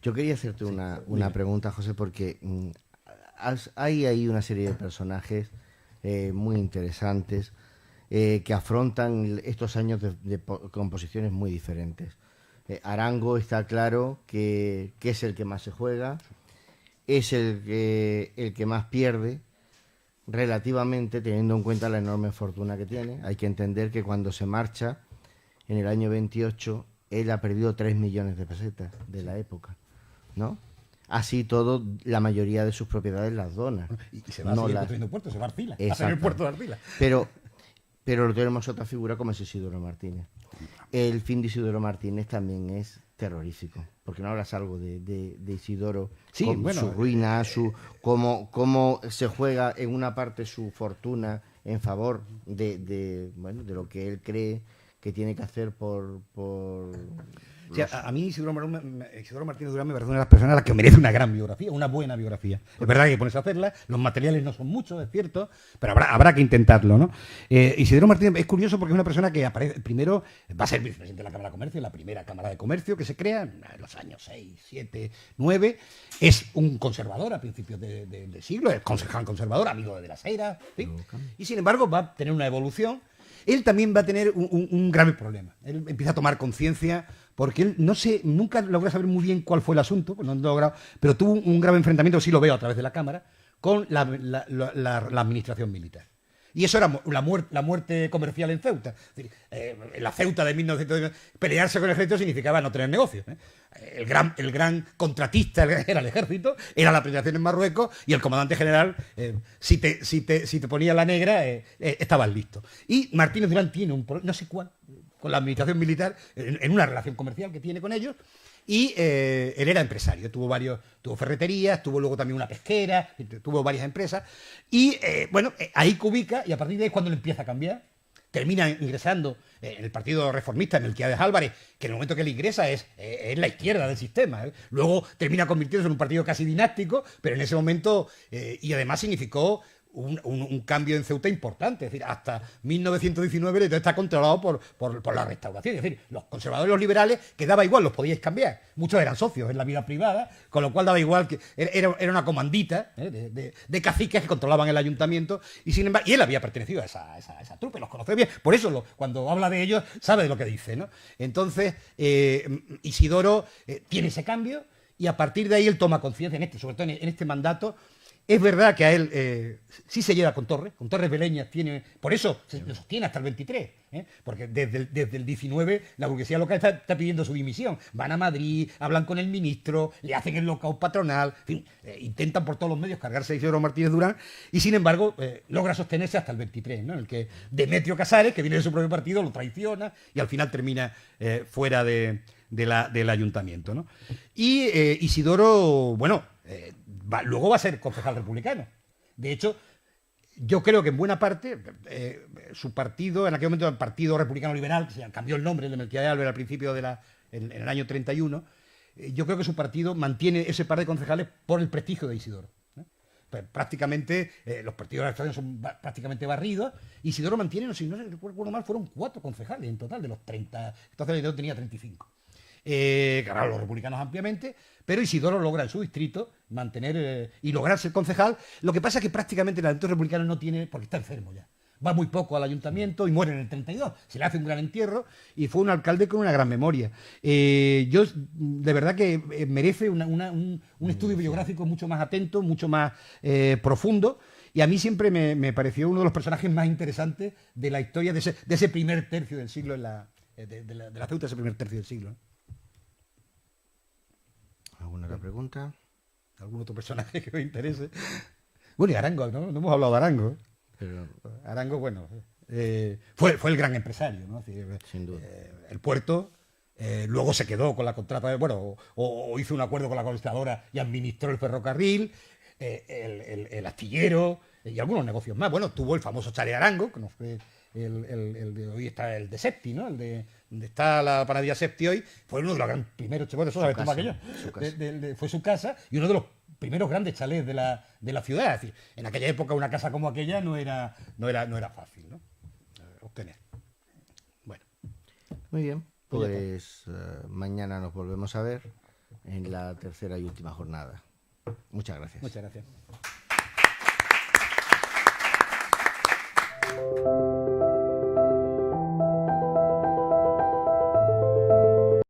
Yo quería hacerte una pregunta, José, porque hay ahí una serie de personajes muy interesantes que afrontan estos años con posiciones muy diferentes. Arango está claro que es el que más se juega, es el que más pierde relativamente, teniendo en cuenta la enorme fortuna que tiene. Hay que entender que cuando se marcha, en el año 28, él ha perdido 3 millones de pesetas de la época, ¿no? Así todo, la mayoría de sus propiedades las dona. Y se va a seguir construyendo puertos, se va a Arcila, a hacer el puerto de Arcila. Pero tenemos otra figura como es Isidoro Martínez. El fin de Isidoro Martínez también es terrorífico, porque no hablas algo de Isidoro, sí, bueno, su ruina, cómo se juega en una parte su fortuna en favor de lo que él cree que tiene que hacer por O sea, a mí Isidoro Martínez Durán me parece una de las personas a las que merece una gran biografía, una buena biografía. Es verdad que hay que ponerse a hacerla, los materiales no son muchos, es cierto, pero habrá que intentarlo, ¿no? Isidoro Martínez es curioso porque es una persona que aparece, primero va a ser vicepresidente de la Cámara de Comercio, la primera Cámara de Comercio que se crea en los años 6, 7, 9. Es un conservador a principios del siglo, es concejal conservador, amigo de las Heras, ¿sí? Y sin embargo va a tener una evolución. Él también va a tener un grave problema. Él empieza a tomar conciencia porque él nunca logró saber muy bien cuál fue el asunto, pues no lo logrado, pero tuvo un grave enfrentamiento, sí lo veo a través de la Cámara, con la administración militar. Y eso era la muerte comercial en Ceuta. Es decir, en la Ceuta de 1900, pelearse con el ejército significaba no tener negocios. El gran contratista era el ejército, era la penetración en Marruecos, y el comandante general, si te ponía la negra, estabas listo. Y Martínez Durán tiene un problema, no sé cuál, con la administración militar, en una relación comercial que tiene con ellos. Y él era empresario, tuvo ferreterías, tuvo luego también una pesquera, tuvo varias empresas. Y ahí que ubica, y a partir de ahí es cuando le empieza a cambiar. Termina ingresando en el Partido Reformista, en Melquiades Álvarez, que en el momento que él ingresa es la izquierda del sistema. Luego termina convirtiéndose en un partido casi dinástico, pero en ese momento, y además significó un cambio en Ceuta importante. Es decir, hasta 1919 está controlado por la Restauración. Es decir, los conservadores y los liberales, que daba igual, los podíais cambiar. Muchos eran socios en la vida privada, con lo cual daba igual, que era una comandita de caciques que controlaban el ayuntamiento, y sin embargo, y él había pertenecido a esa trupe, los conoce bien. Por eso, cuando habla de ellos, sabe de lo que dice, ¿no? Entonces, Isidoro tiene ese cambio, y a partir de ahí él toma conciencia, sobre todo en este mandato. Es verdad que a él sí se lleva con Torres Beleñas tiene, por eso lo sostiene hasta el 23, porque desde el 19 la burguesía local está pidiendo su dimisión. Van a Madrid, hablan con el ministro, le hacen el lockout patronal, en fin, intentan por todos los medios cargarse a Isidoro Martínez Durán, y sin embargo logra sostenerse hasta el 23, ¿no? En el que Demetrio Casares, que viene de su propio partido, lo traiciona y al final termina fuera del ayuntamiento, ¿no? Y Isidoro, bueno, luego va a ser concejal republicano. De hecho, yo creo que en buena parte su partido, en aquel momento el Partido Republicano Liberal, que se cambió el nombre, el de Melquiades Álvarez al principio en el año 31, yo creo que su partido mantiene ese par de concejales por el prestigio de Isidoro. Pues prácticamente los partidos de la Restauración son prácticamente barridos. Isidoro mantiene, si no recuerdo mal, fueron 4 concejales en total de los 30. Entonces yo tenía 35. Ganaron los republicanos ampliamente, pero Isidoro logra en su distrito mantener y lograr ser concejal. Lo que pasa es que prácticamente el ayuntamiento republicano no tiene, porque está enfermo ya. Va muy poco al ayuntamiento y muere en el 32. Se le hace un gran entierro y fue un alcalde con una gran memoria. Yo, de verdad que merece un estudio biográfico mucho más atento, mucho más profundo. Y a mí siempre me pareció uno de los personajes más interesantes de la historia de ese primer tercio del siglo, de la Ceuta, ese primer tercio del siglo, ¿no? ¿Alguna otra pregunta? ¿Algún otro personaje que os interese? Bueno, y Arango, ¿no? No hemos hablado de Arango. Pero Arango, bueno, fue el gran empresario, ¿no? Sin duda. El puerto, luego se quedó con la contrata, bueno, o hizo un acuerdo con la conquistadora y administró el ferrocarril, el astillero y algunos negocios más. Bueno, tuvo el famoso Chalet Arango, que no fue el de hoy, está el de Septi, ¿no? El de donde está la panadería Septi hoy, fue uno de los primeros, bueno, eso sabes tú más que yo, fue su casa y uno de los primeros grandes chalés de la ciudad. Es decir, en aquella época una casa como aquella no era fácil, ¿no? Obtener. Bueno. Muy bien, pues mañana nos volvemos a ver en la tercera y última jornada. Muchas gracias. Muchas gracias.